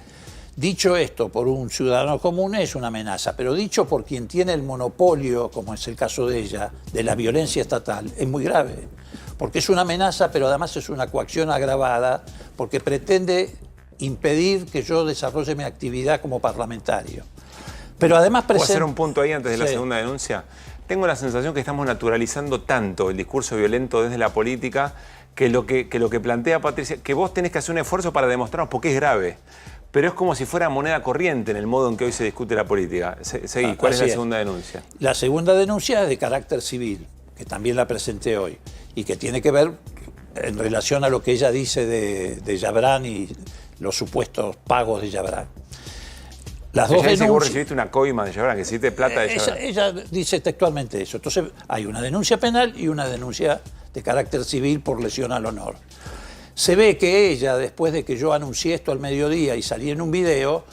Dicho esto por un ciudadano común es una amenaza, pero dicho por quien tiene el monopolio, como es el caso de ella, de la violencia estatal, es muy grave. Porque es una amenaza, pero además es una coacción agravada, porque pretende impedir que yo desarrolle mi actividad como parlamentario. Pero además ¿Puedo hacer un punto ahí antes de la segunda denuncia? Tengo la sensación que estamos naturalizando tanto el discurso violento desde la política que lo que plantea Patricia, que vos tenés que hacer un esfuerzo para demostrarnos por qué es grave. Pero es como si fuera moneda corriente en el modo en que hoy se discute la política. Seguí, ¿cuál es la segunda denuncia? La segunda denuncia es de carácter civil, que también la presenté hoy, y que tiene que ver en relación a lo que ella dice de Yabrán y los supuestos pagos de Yabrán. Las dos ella dice que vos denuncias, recibiste una coima de Yabrán, que recibiste plata de Yabrán. ella dice textualmente eso. Entonces hay una denuncia penal y una denuncia de carácter civil por lesión al honor. Se ve que ella, después de que yo anuncié esto al mediodía y salí en un video,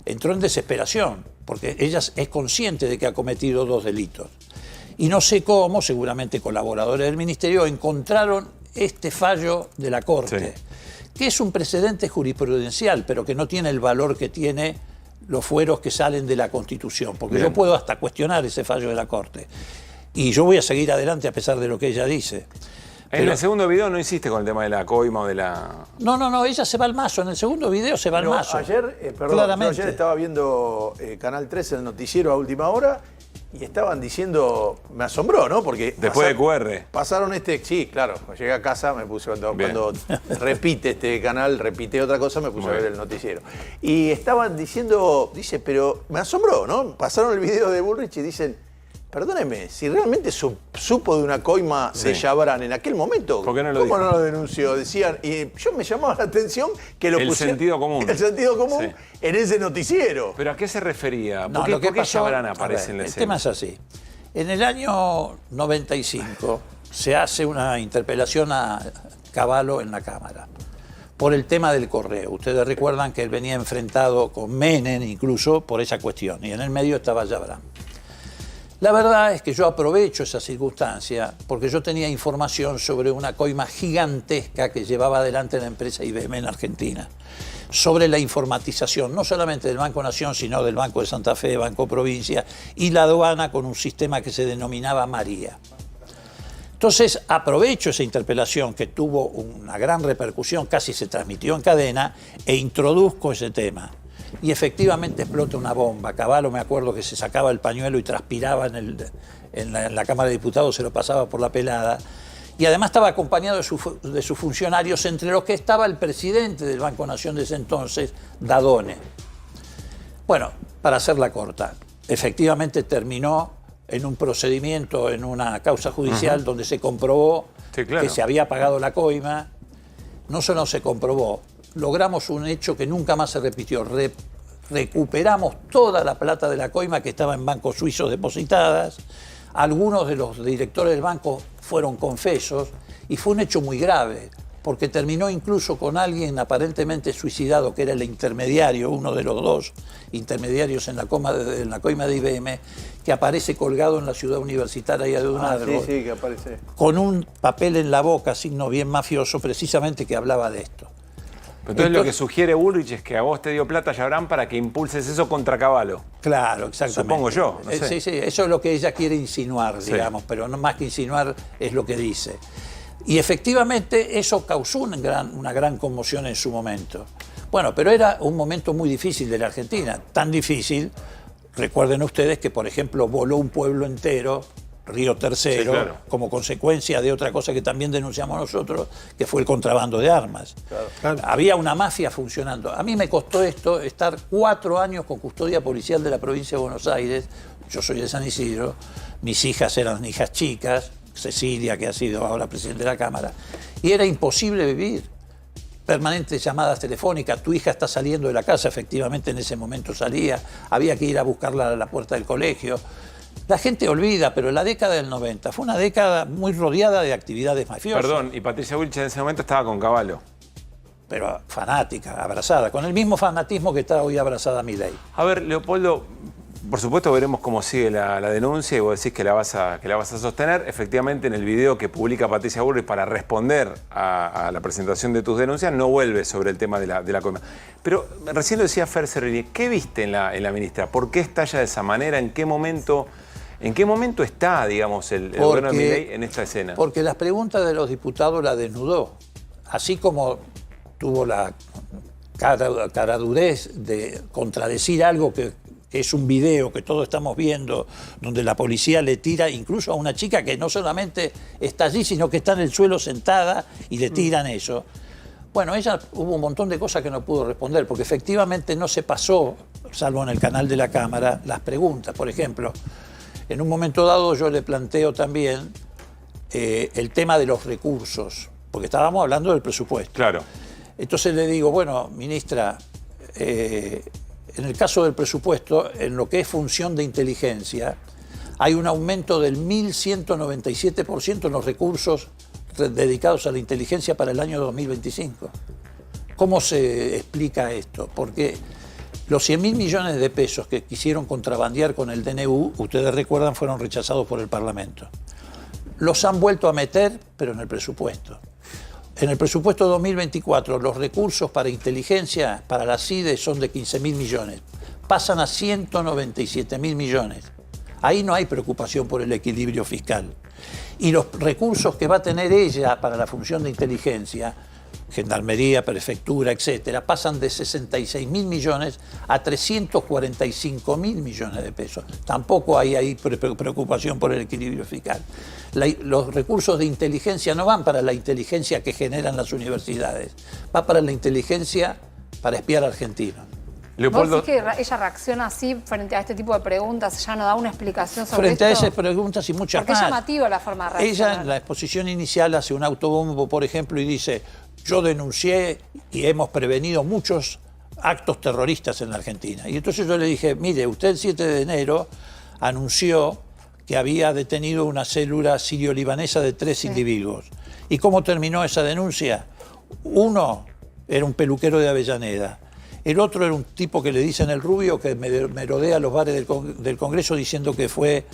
entró en desesperación, porque ella es consciente de que ha cometido 2 delitos. Y no sé cómo, seguramente colaboradores del Ministerio, encontraron este fallo de la Corte, que es un precedente jurisprudencial, pero que no tiene el valor que tiene los fueros que salen de la Constitución, porque yo puedo hasta cuestionar ese fallo de la Corte. Y yo voy a seguir adelante a pesar de lo que ella dice. En el segundo video no insiste con el tema de la coima o de la... No, ella se va al mazo. En el segundo video se va al mazo. Ayer, yo ayer estaba viendo Canal 13, el noticiero a última hora, y estaban diciendo, me asombró, ¿no? Porque después de QR. Pasaron sí, claro, cuando llegué a casa me puse, cuando repite este canal, repite otra cosa, me puse a ver el noticiero. Y estaban diciendo, pero me asombró, ¿no? Pasaron el video de Bullrich y dicen, perdóneme, si realmente supo de una coima de Yabrán en aquel momento, ¿por qué no lo ¿cómo dijo? no lo denunció? Decían, y yo me llamaba la atención que lo pusieron. Sentido común. El sentido común en ese noticiero. ¿Pero a qué se refería? No, ¿Por qué pasó, Yabrán aparece en la el escena? tema es así. En el año 95 se hace una interpelación a Cavallo en la Cámara por el tema del correo. Ustedes recuerdan que él venía enfrentado con Menem incluso por esa cuestión, y en el medio estaba Yabrán. La verdad es que yo aprovecho esa circunstancia porque yo tenía información sobre una coima gigantesca que llevaba adelante la empresa IBM en Argentina, sobre la informatización, no solamente del Banco Nación, sino del Banco de Santa Fe, Banco Provincia y la aduana con un sistema que se denominaba María. Entonces aprovecho esa interpelación que tuvo una gran repercusión, casi se transmitió en cadena, e introduzco ese tema. Y efectivamente explota una bomba. Cavallo, me acuerdo que se sacaba el pañuelo y transpiraba en la Cámara de Diputados, se lo pasaba por la pelada. Y además estaba acompañado de sus funcionarios, entre los que estaba el presidente del Banco Nación de ese entonces, Dadone. Bueno, para hacerla corta, efectivamente terminó en un procedimiento, en una causa judicial donde se comprobó que se había pagado la coima. No solo se comprobó, logramos un hecho que nunca más se repitió. Recuperamos toda la plata de la coima que estaba en bancos suizos depositadas. Algunos de los directores del banco fueron confesos y fue un hecho muy grave, porque terminó incluso con alguien aparentemente suicidado, que era el intermediario, uno de los 2 intermediarios en la coima de IBM, que aparece colgado en la ciudad universitaria de un árbol, sí, que aparece. Con un papel en la boca, signo bien mafioso, precisamente que hablaba de esto. Entonces lo que sugiere Bullrich es que a vos te dio plata Yabrán para que impulses eso contra Cavallo. Claro, exactamente. Supongo yo, no sé. Sí, eso es lo que ella quiere insinuar, digamos, pero no más que insinuar es lo que dice. Y efectivamente eso causó una gran conmoción en su momento. Bueno, pero era un momento muy difícil de la Argentina, tan difícil, recuerden ustedes que, por ejemplo, voló un pueblo entero, Río Tercero, como consecuencia de otra cosa que también denunciamos nosotros, que fue el contrabando de armas. Había una mafia funcionando. A mí me costó esto estar 4 años con custodia policial de la provincia de Buenos Aires. Yo soy de San Isidro, mis hijas eran hijas chicas, Cecilia, que ha sido ahora presidente de la Cámara, y era imposible vivir. Permanentes llamadas telefónicas, tu hija está saliendo de la casa, efectivamente en ese momento salía, había que ir a buscarla a la puerta del colegio. La gente olvida, pero la década del 90 fue una década muy rodeada de actividades mafiosas. Perdón, y Patricia Bullrich en ese momento estaba con Cavallo. pero fanática, abrazada, con el mismo fanatismo que está hoy abrazada Milei. A ver, Leopoldo, por supuesto veremos cómo sigue la denuncia y vos decís que la vas a sostener. Efectivamente, en el video que publica Patricia Bullrich para responder a la presentación de tus denuncias, no vuelve sobre el tema de la coima. Pero recién lo decía Fer Cerrini, ¿qué viste en la ministra? ¿Por qué estalla de esa manera? ¿En qué momento está, digamos, el gobierno de Milei en esta escena? Porque las preguntas de los diputados la desnudó. Así como tuvo la caradurez de contradecir algo que es un video que todos estamos viendo, donde la policía le tira incluso a una chica que no solamente está allí, sino que está en el suelo sentada y le tiran eso. Bueno, ella hubo un montón de cosas que no pudo responder, porque efectivamente no se pasó, salvo en el canal de la Cámara, las preguntas. Por ejemplo, en un momento dado yo le planteo también el tema de los recursos, porque estábamos hablando del presupuesto. Claro. Entonces le digo, bueno, ministra, en el caso del presupuesto, en lo que es función de inteligencia, hay un aumento del 1.197% en los recursos dedicados a la inteligencia para el año 2025. ¿Cómo se explica esto? Porque los 100.000 millones de pesos que quisieron contrabandear con el DNU, ustedes recuerdan, fueron rechazados por el Parlamento. Los han vuelto a meter, pero en el presupuesto. En el presupuesto 2024, los recursos para inteligencia, para la CIDE, son de 15.000 millones. Pasan a 197.000 millones. Ahí no hay preocupación por el equilibrio fiscal. Y los recursos que va a tener ella para la función de inteligencia, Gendarmería, Prefectura, etcétera, pasan de 66.000 millones a 345.000 millones de pesos. Tampoco hay ahí preocupación por el equilibrio fiscal. Los recursos de inteligencia no van para la inteligencia que generan las universidades, va para la inteligencia para espiar a argentinos. Leopoldo, ¿vos decís que ella reacciona así frente a este tipo de preguntas? ¿Ya no da una explicación sobre frente esto? A esas preguntas y muchas Porque más. Porque es llamativa la forma de reaccionar. Ella en la exposición inicial hace un autobombo, por ejemplo, y dice: yo denuncié y hemos prevenido muchos actos terroristas en la Argentina. Y entonces yo le dije, mire, usted el 7 de enero anunció que había detenido una célula sirio-libanesa de 3 individuos. ¿Y cómo terminó esa denuncia? Uno era un peluquero de Avellaneda. El otro era un tipo que le dicen el Rubio, que merodea los bares del Congreso diciendo que fue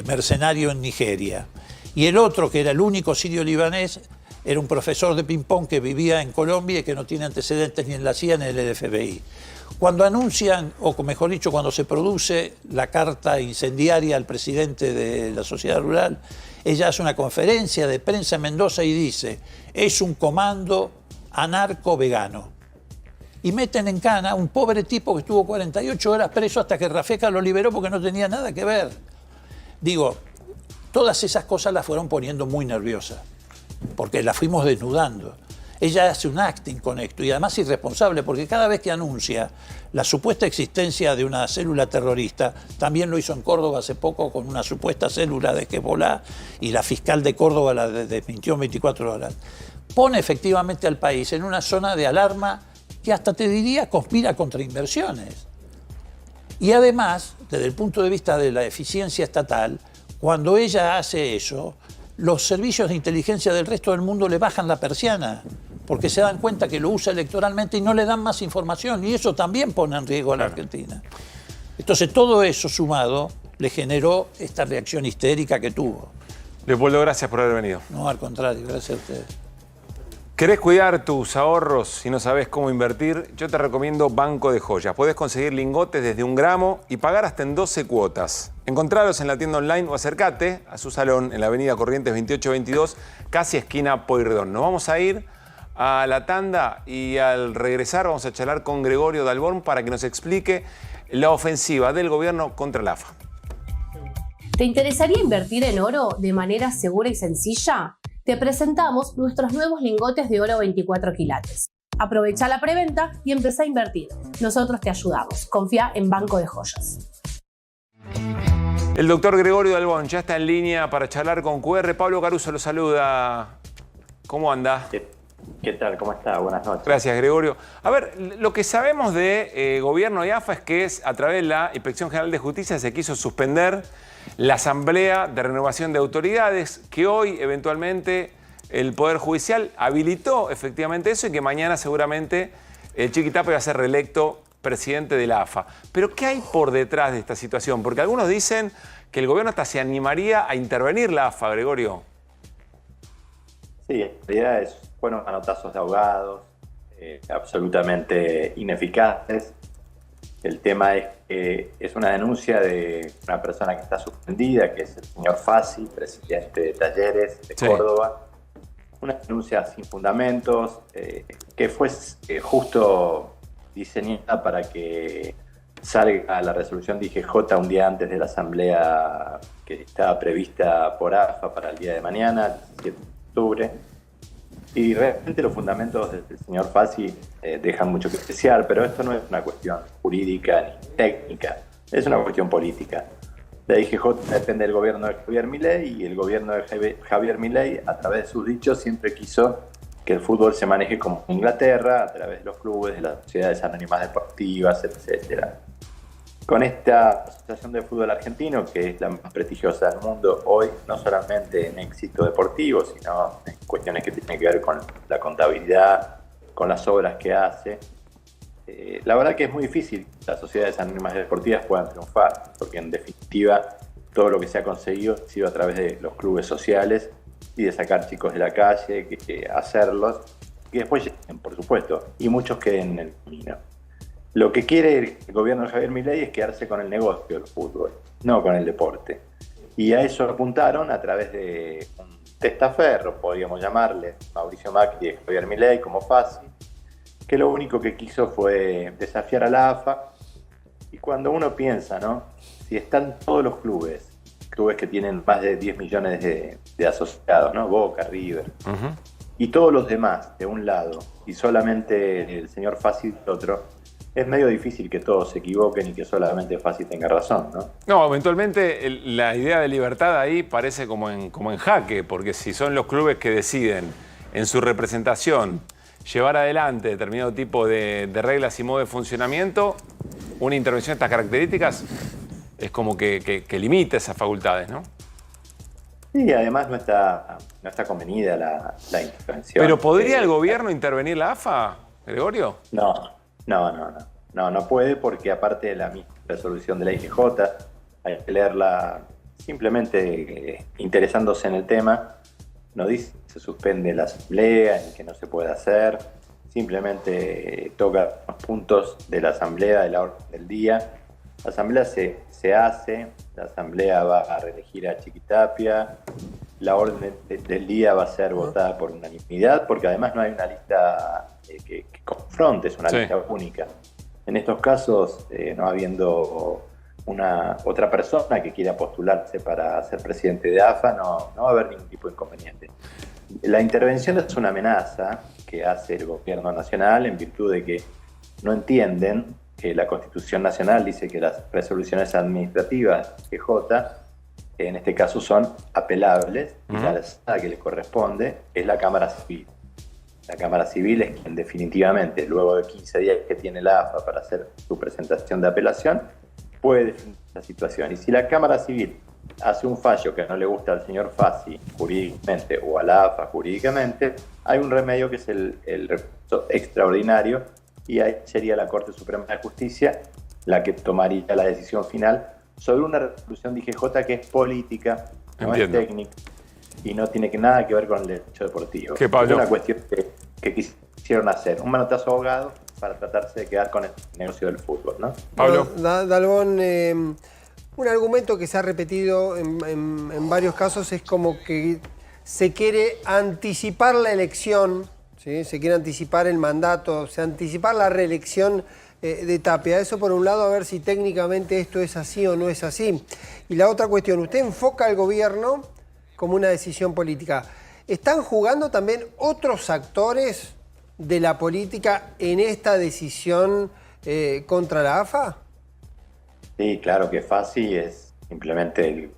mercenario en Nigeria. Y el otro, que era el único sirio-libanés, era un profesor de ping-pong que vivía en Colombia y que no tiene antecedentes ni en la CIA ni en el FBI. Cuando anuncian, o mejor dicho, cuando se produce la carta incendiaria al presidente de la Sociedad Rural, ella hace una conferencia de prensa en Mendoza y dice: es un comando anarco-vegano. Y meten en cana a un pobre tipo que estuvo 48 horas preso hasta que Rafeca lo liberó porque no tenía nada que ver. Digo, todas esas cosas las fueron poniendo muy nerviosa, porque la fuimos desnudando. Ella hace un acting con esto y además irresponsable, porque cada vez que anuncia la supuesta existencia de una célula terrorista, también lo hizo en Córdoba hace poco con una supuesta célula de Hezbollah, y la fiscal de Córdoba la desmintió en 24 horas. Pone efectivamente al país en una zona de alarma que hasta te diría conspira contra inversiones. Y además, desde el punto de vista de la eficiencia estatal, cuando ella hace eso, los servicios de inteligencia del resto del mundo le bajan la persiana, porque se dan cuenta que lo usa electoralmente y no le dan más información, y eso también pone en riesgo a la Argentina. Entonces todo eso sumado le generó esta reacción histérica que tuvo. Leopoldo, gracias por haber venido. No, al contrario, gracias a ustedes. ¿Querés cuidar tus ahorros y no sabés cómo invertir? Yo te recomiendo Banco de Joyas. Podés conseguir lingotes desde 1 gramo y pagar hasta en 12 cuotas. Encontralos en la tienda online o acércate a su salón en la avenida Corrientes 2822, casi esquina Pueyrredón. Nos vamos a ir a la tanda y al regresar vamos a charlar con Gregorio Dalbón para que nos explique la ofensiva del gobierno contra la AFA. ¿Te interesaría invertir en oro de manera segura y sencilla? Te presentamos nuestros nuevos lingotes de oro 24 quilates. Aprovecha la preventa y empezá a invertir. Nosotros te ayudamos. Confía en Banco de Joyas. El doctor Gregorio Dalbón ya está en línea para charlar con QR. Pablo Caruso lo saluda. ¿Cómo anda? ¿Qué tal? ¿Cómo está? Buenas noches. Gracias, Gregorio. A ver, lo que sabemos de gobierno y AFA es que a través de la Inspección General de Justicia se quiso suspender la Asamblea de Renovación de Autoridades, que hoy eventualmente el Poder Judicial habilitó efectivamente eso y que mañana seguramente el Chiqui Tapia va a ser reelecto presidente de la AFA. Pero ¿qué hay por detrás de esta situación? Porque algunos dicen que el gobierno hasta se animaría a intervenir la AFA, Gregorio. Sí, en realidad fueron manotazos de ahogados, absolutamente ineficaces. El tema es que es una denuncia de una persona que está suspendida, que es el señor Fassi, presidente de Talleres de Córdoba. Una denuncia sin fundamentos, que fue justo diseñada para que salga la resolución de IGJ un día antes de la asamblea que estaba prevista por AFA para el día de mañana, el 17 de octubre. Y realmente los fundamentos del señor Fassi dejan mucho que desear, pero esto no es una cuestión jurídica ni técnica, es una cuestión política. La IGJ depende del gobierno de Javier Milei y el gobierno de Javier Milei, a través de sus dichos, siempre quiso que el fútbol se maneje como Inglaterra, a través de los clubes, de las sociedades anónimas deportivas, etc. Con esta Asociación de Fútbol Argentino, que es la más prestigiosa del mundo hoy, no solamente en éxito deportivo, sino en cuestiones que tienen que ver con la contabilidad, con las obras que hace. La verdad que es muy difícil que las sociedades anónimas deportivas puedan triunfar, porque en definitiva todo lo que se ha conseguido ha sido a través de los clubes sociales y de sacar chicos de la calle, hacerlos, que después lleguen, por supuesto, y muchos queden en el camino. Lo que quiere el gobierno de Javier Milei es quedarse con el negocio del fútbol, no con el deporte. Y a eso apuntaron a través de un testaferro, podríamos llamarle, Mauricio Macri y Javier Milei como Fassi, que lo único que quiso fue desafiar a la AFA. Y cuando uno piensa, ¿no? Si están todos los clubes que tienen más de 10 millones de asociados, ¿no? Boca, River, y todos los demás de un lado, y solamente el señor Fassi del otro, es medio difícil que todos se equivoquen y que solamente Fassi tenga razón, ¿no? No, eventualmente la idea de libertad ahí parece como en jaque, porque si son los clubes que deciden en su representación llevar adelante determinado tipo de reglas y modo de funcionamiento, una intervención de estas características es como que limita esas facultades, ¿no? Sí, además no está convenida la intervención. ¿Pero podría el gobierno intervenir la AFA, Gregorio? No puede, porque aparte de la misma resolución de la IGJ, hay que leerla simplemente interesándose en el tema. No dice que se suspende la asamblea ni que no se puede hacer, simplemente toca los puntos de la asamblea, de la orden del día. La asamblea se hace, la asamblea va a reelegir a Chiqui Tapia, la orden del día va a ser votada por unanimidad, porque además no hay una lista que confronte, es una lista única. En estos casos, no habiendo otra persona que quiera postularse para ser presidente de AFA, no va a haber ningún tipo de inconveniente. La intervención es una amenaza que hace el gobierno nacional en virtud de que no entienden que la Constitución Nacional dice que las resoluciones administrativas PJ, en este caso son apelables, y la sala que les corresponde es la Cámara Civil. La Cámara Civil es quien definitivamente, luego de 15 días que tiene la AFA para hacer su presentación de apelación, puede definir la situación. Y si la Cámara Civil hace un fallo que no le gusta al señor Fassi jurídicamente o a la AFA jurídicamente, hay un remedio que es el recurso extraordinario, y ahí sería la Corte Suprema de Justicia la que tomaría la decisión final sobre una resolución de IGJ que es política, no es técnica, y no tiene nada que ver con el derecho deportivo. Es una cuestión que quisieron hacer, un manotazo ahogado para tratarse de quedar con el negocio del fútbol, ¿no? Pablo. Dalbón, un argumento que se ha repetido en varios casos es como que se quiere anticipar la elección, ¿sí? Se quiere anticipar el mandato, anticipar la reelección de Tapia. Eso por un lado, a ver si técnicamente esto es así o no es así. Y la otra cuestión, usted enfoca al gobierno como una decisión política. ¿Están jugando también otros actores de la política en esta decisión contra la AFA? Sí, claro que Fassi es simplemente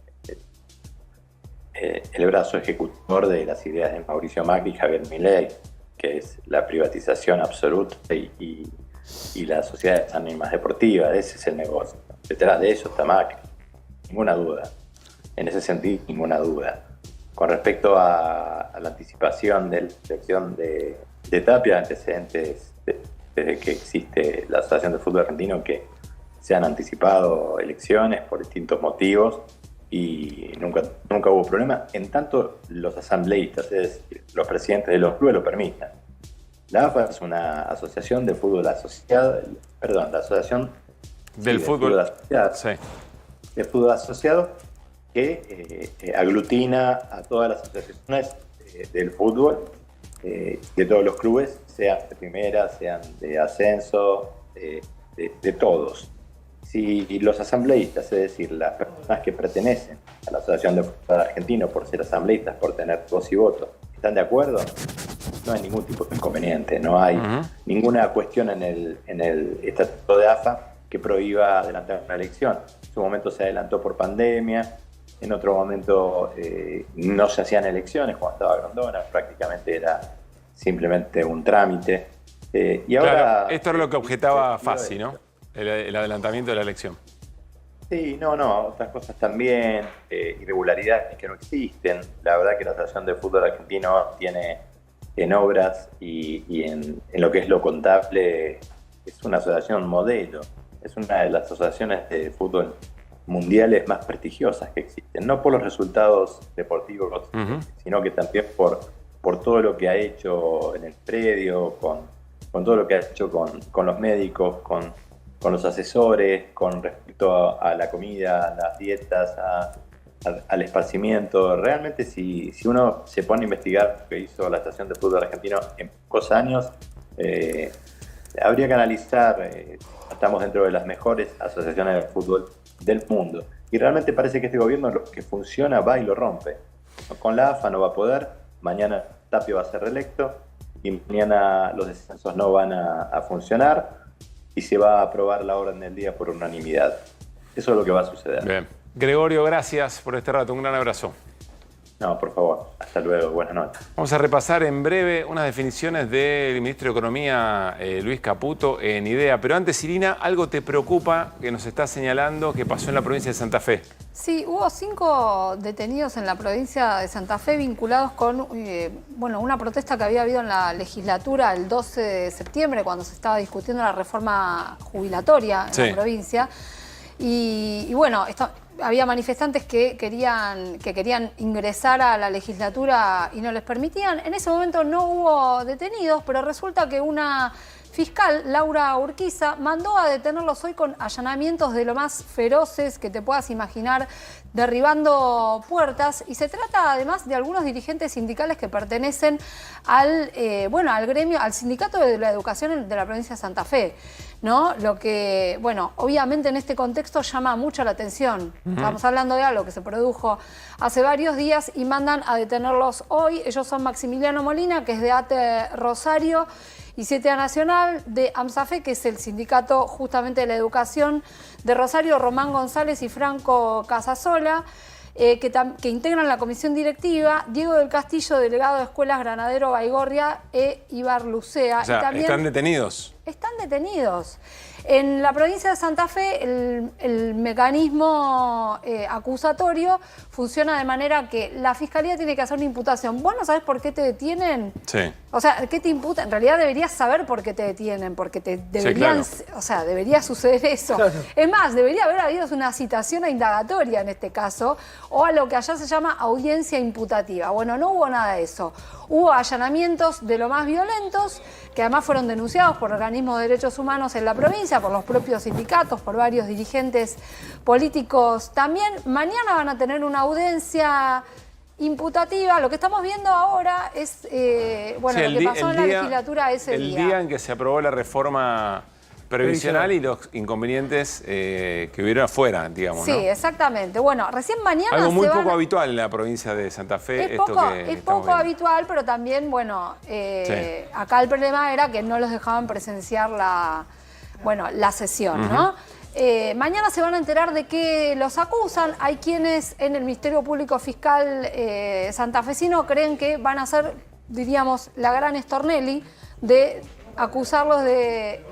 el brazo ejecutor de las ideas de Mauricio Macri y Javier Milei, que es la privatización absoluta y las sociedades anónimas deportivas. Ese es el negocio. Detrás de eso está Macri, ninguna duda. En ese sentido, ninguna duda. Con respecto a la anticipación de la elección de Tapia, antecedentes desde que existe la Asociación de Fútbol Argentino que se han anticipado elecciones por distintos motivos y nunca hubo problema, en tanto los asambleístas, es decir, los presidentes de los clubes lo permitan. La AFA es una asociación de fútbol asociado, la asociación del fútbol asociado, de fútbol asociado que aglutina a todas las asociaciones del fútbol, de todos los clubes, sean de primera, sean de ascenso, de todos. Si los asambleístas, es decir, las personas que pertenecen a la Asociación de Fútbol Argentino por ser asambleístas, por tener voz y voto, están de acuerdo, no hay ningún tipo de inconveniente, no hay ninguna cuestión en el estatuto de AFA que prohíba adelantar una elección. En su momento se adelantó por pandemia, en otro momento no se hacían elecciones cuando estaba Grondona, prácticamente era simplemente un trámite. Y ahora, claro, esto es lo que objetaba Fassi, ¿no? El adelantamiento de la elección. Sí, no, otras cosas también, irregularidades que no existen. La verdad que la Asociación de Fútbol Argentino tiene en obras y en lo que es lo contable, es una asociación modelo, es una de las asociaciones de fútbol mundiales más prestigiosas que existen, no por los resultados deportivos, sino que también por todo lo que ha hecho en el predio, con todo lo que ha hecho con los médicos, con los asesores, con respecto a la comida, a las dietas, al esparcimiento. Realmente si uno se pone a investigar lo que hizo la Asociación de Fútbol Argentino en pocos años, habría que analizar, estamos dentro de las mejores asociaciones de fútbol del mundo. Y realmente parece que este gobierno lo que funciona va y lo rompe. Con la AFA no va a poder, mañana Tapia va a ser reelecto y mañana los descensos no van a funcionar y se va a aprobar la orden del día por unanimidad. Eso es lo que va a suceder. Bien. Gregorio, gracias por este rato. Un gran abrazo. No, por favor. Hasta luego. Buenas noches. Vamos a repasar en breve unas definiciones del ministro de Economía, Luis Caputo, en IDEA. Pero antes, Irina, algo te preocupa que nos está señalando que pasó en la provincia de Santa Fe. Sí, hubo 5 detenidos en la provincia de Santa Fe vinculados con una protesta que había habido en la legislatura el 12 de septiembre, cuando se estaba discutiendo la reforma jubilatoria en la provincia. Y bueno, había manifestantes que querían ingresar a la legislatura y no les permitían. En ese momento no hubo detenidos, pero resulta que una fiscal, Laura Urquiza, mandó a detenerlos hoy con allanamientos de lo más feroces que te puedas imaginar, derribando puertas. Y se trata además de algunos dirigentes sindicales que pertenecen al gremio, al sindicato de la educación de la provincia de Santa Fe, ¿no? Lo que, obviamente en este contexto llama mucho la atención. Estamos hablando de algo que se produjo hace varios días y mandan a detenerlos hoy. Ellos son Maximiliano Molina, que es de ATE Rosario, y CTA Nacional de AMSAFE, que es el sindicato justamente de la educación de Rosario, Román González y Franco Casasola, que integran la comisión directiva, Diego del Castillo, delegado de Escuelas Granadero Baigorria e Ibar Lucea. O sea, y también están detenidos. Están detenidos. En la provincia de Santa Fe, el mecanismo acusatorio funciona de manera que la fiscalía tiene que hacer una imputación. ¿Vos no sabés por qué te detienen? Sí. O sea, ¿qué te imputan? En realidad deberías saber por qué te detienen, porque deberían, sí, claro. O sea, debería suceder eso. Claro. Es más, debería haber habido una citación a indagatoria en este caso, o a lo que allá se llama audiencia imputativa. Bueno, no hubo nada de eso. Hubo allanamientos de lo más violentos, que además fueron denunciados por organismos de derechos humanos en la provincia, por los propios sindicatos, por varios dirigentes políticos también. Mañana van a tener una audiencia imputativa. Lo que estamos viendo ahora es, lo que pasó en la legislatura ese día. El día en que se aprobó la reforma previsional y los inconvenientes que hubieron afuera, digamos, sí, ¿no? exactamente. Bueno, recién mañana algo muy poco habitual en la provincia de Santa Fe. Es poco habitual, pero también, acá el problema era que no los dejaban presenciar la sesión, ¿no? Mañana se van a enterar de qué los acusan. Hay quienes en el Ministerio Público Fiscal santafesino creen que van a ser, diríamos, la gran Stornelli de acusarlos de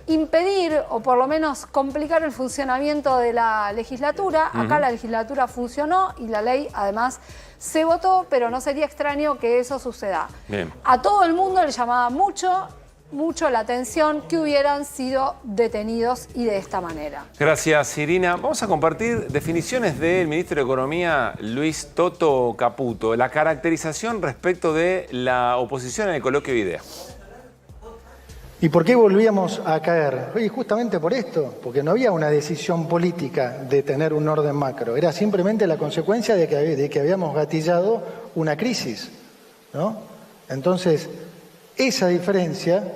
impedir o por lo menos complicar el funcionamiento de la legislatura. Acá la legislatura funcionó y la ley además se votó, pero no sería extraño que eso suceda. Bien. A todo el mundo le llamaba mucho la atención que hubieran sido detenidos y de esta manera. Gracias, Irina. Vamos a compartir definiciones del ministro de Economía, Luis Toto Caputo, la caracterización respecto de la oposición en el coloquio de ideas. ¿Y por qué volvíamos a caer? Oye, justamente por esto, porque no había una decisión política de tener un orden macro, era simplemente la consecuencia de que habíamos gatillado una crisis, ¿no? Entonces, esa diferencia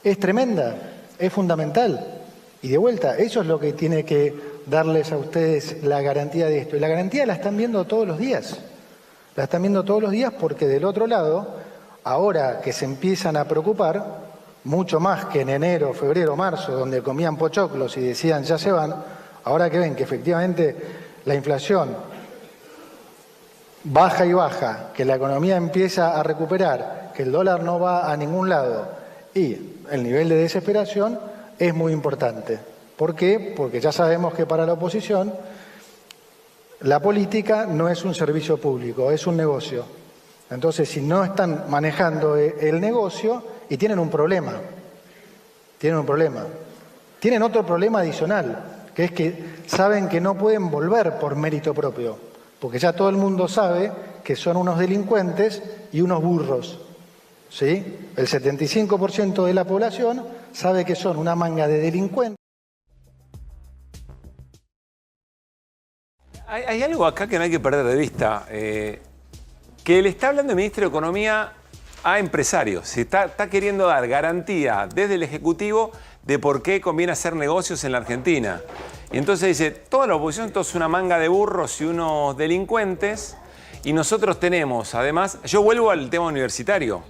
es tremenda, es fundamental. Y de vuelta, eso es lo que tiene que darles a ustedes la garantía de esto. Y la garantía la están viendo todos los días. La están viendo todos los días porque del otro lado, ahora que se empiezan a preocupar, mucho más que en enero, febrero, marzo, donde comían pochoclos y decían ya se van, ahora que ven que efectivamente la inflación baja y baja, que la economía empieza a recuperar, que el dólar no va a ningún lado y el nivel de desesperación es muy importante. ¿Por qué? Porque ya sabemos que para la oposición la política no es un servicio público, es un negocio. Entonces, si no están manejando el negocio y tienen un problema, tienen otro problema adicional, que es que saben que no pueden volver por mérito propio, porque ya todo el mundo sabe que son unos delincuentes y unos burros, ¿sí? El 75% de la población sabe que son una manga de delincuentes. Hay algo acá que no hay que perder de vista, que le está hablando el ministro de Economía a empresarios. Se está queriendo dar garantía desde el Ejecutivo de por qué conviene hacer negocios en la Argentina. Y entonces dice, toda la oposición es una manga de burros y unos delincuentes, y nosotros tenemos, además, yo vuelvo al tema universitario.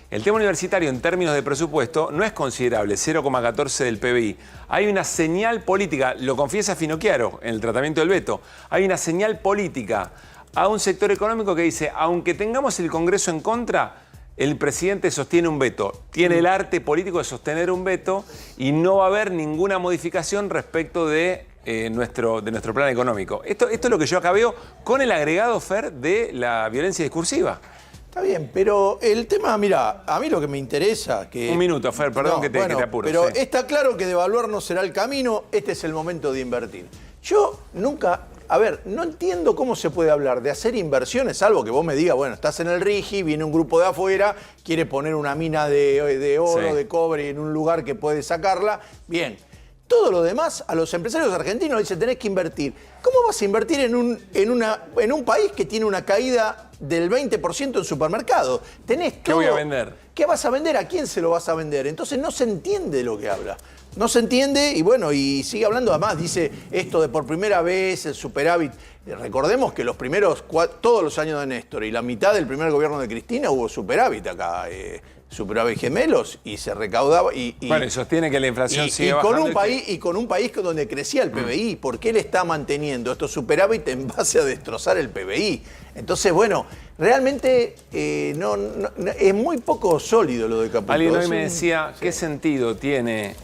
El tema universitario en términos de presupuesto no es considerable, 0,14 del PBI. Hay una señal política, lo confiesa Finocchiaro en el tratamiento del veto, hay una señal política a un sector económico que dice, aunque tengamos el Congreso en contra, el presidente sostiene un veto. Tiene el arte político de sostener un veto y no va a haber ninguna modificación respecto de nuestro plan económico. Esto es lo que yo acá veo con el agregado, Fer, de la violencia discursiva. Está bien, pero el tema, mira, a mí lo que me interesa que... Un minuto, Fer, perdón que te apuro. Pero sí. Está claro que devaluar no será el camino, este es el momento de invertir. Yo nunca... A ver, no entiendo cómo se puede hablar de hacer inversiones, salvo que vos me digas, bueno, estás en el RIGI, viene un grupo de afuera, quiere poner una mina de oro, sí, de cobre en un lugar que puede sacarla. Bien. Todo lo demás, a los empresarios argentinos dicen, tenés que invertir. ¿Cómo vas a invertir en un país que tiene una caída del 20% en supermercado? Tenés todo. ¿Qué voy a vender? ¿Qué vas a vender? ¿A quién se lo vas a vender? Entonces no se entiende lo que habla. No se entiende y bueno, y sigue hablando además, dice esto de por primera vez, el superávit. Recordemos que todos los años de Néstor y la mitad del primer gobierno de Cristina hubo superávit acá, superávit gemelos y se recaudaba. Bueno, y sostiene que la inflación sigue bajando. Y con un país donde crecía el PBI, ¿por qué él está manteniendo estos superávit en base a destrozar el PBI? Entonces, bueno, realmente es muy poco sólido lo de Caputo. Alguien hoy me decía, ¿qué sentido tiene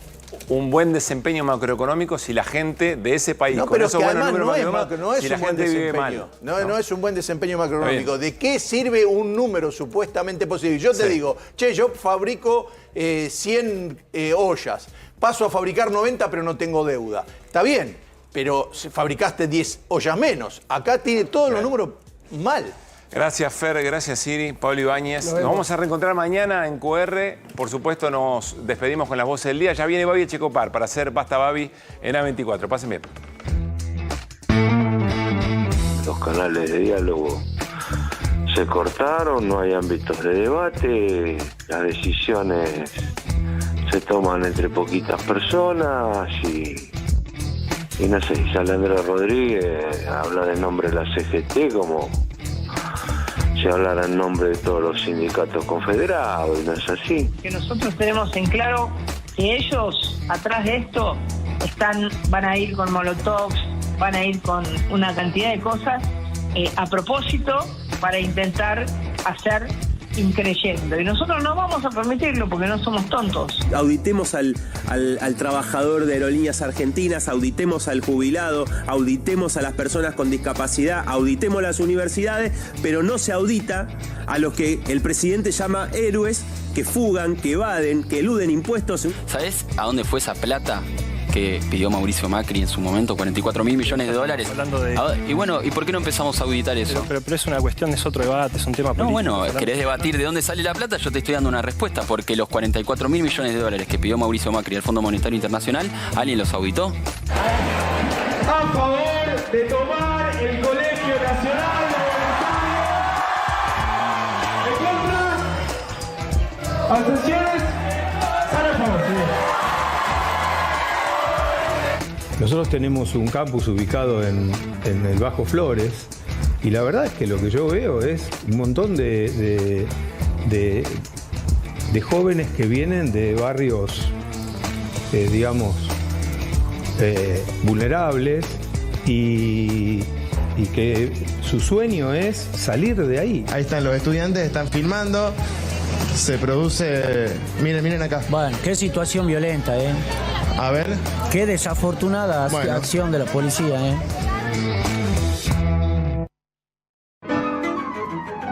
un buen desempeño macroeconómico si la gente de ese país, no, con pero esos que buenos números no es si la un buen gente vive desempeño. mal? No es un buen desempeño macroeconómico. ¿De qué sirve un número supuestamente positivo? Yo te digo, yo fabrico 100 ollas, paso a fabricar 90 pero no tengo deuda. Está bien, pero fabricaste 10 ollas menos. Acá tiene todos los números mal. Gracias, Fer, gracias, Siri, Pablo Ibáñez. Nos vamos a reencontrar mañana en QR. Por supuesto, nos despedimos con las voces del día. Ya viene Babi Echecopar para hacer Basta Babi en A24. Pasen bien. Los canales de diálogo se cortaron, no hay ámbitos de debate, las decisiones se toman entre poquitas personas y no sé, sale Andrés Rodríguez, habla en nombre de la CGT como si hablara en nombre de todos los sindicatos confederados, y no es así. Que nosotros tenemos en claro que ellos, atrás de esto, van a ir con molotovs, van a ir con una cantidad de cosas a propósito para intentar hacer increyendo. Y nosotros no vamos a permitirlo porque no somos tontos. Auditemos al trabajador de Aerolíneas Argentinas, auditemos al jubilado, auditemos a las personas con discapacidad, auditemos las universidades, pero no se audita a los que el presidente llama héroes, que fugan, que evaden, que eluden impuestos. ¿Sabés a dónde fue esa plata que pidió Mauricio Macri en su momento, 44.000 millones de dólares? Y bueno, ¿y por qué no empezamos a auditar eso? Pero es una cuestión, es otro debate, es un tema político. No, bueno, ¿querés debatir de dónde sale la plata? Yo te estoy dando una respuesta, porque los 44.000 millones de dólares que pidió Mauricio Macri al Fondo Monetario Internacional, ¿alguien los auditó? A favor de tomar el Colegio Nacional de Buenos Aires. ¿En contra? ¿Abstenciones? Sale a favor, señor. Nosotros tenemos un campus ubicado en el Bajo Flores y la verdad es que lo que yo veo es un montón de jóvenes que vienen de barrios, digamos, vulnerables y que su sueño es salir de ahí. Ahí están los estudiantes, están filmando. Se produce... Miren acá. Bueno, qué situación violenta, ¿eh? A ver. Qué desafortunada acción de la policía, ¿eh?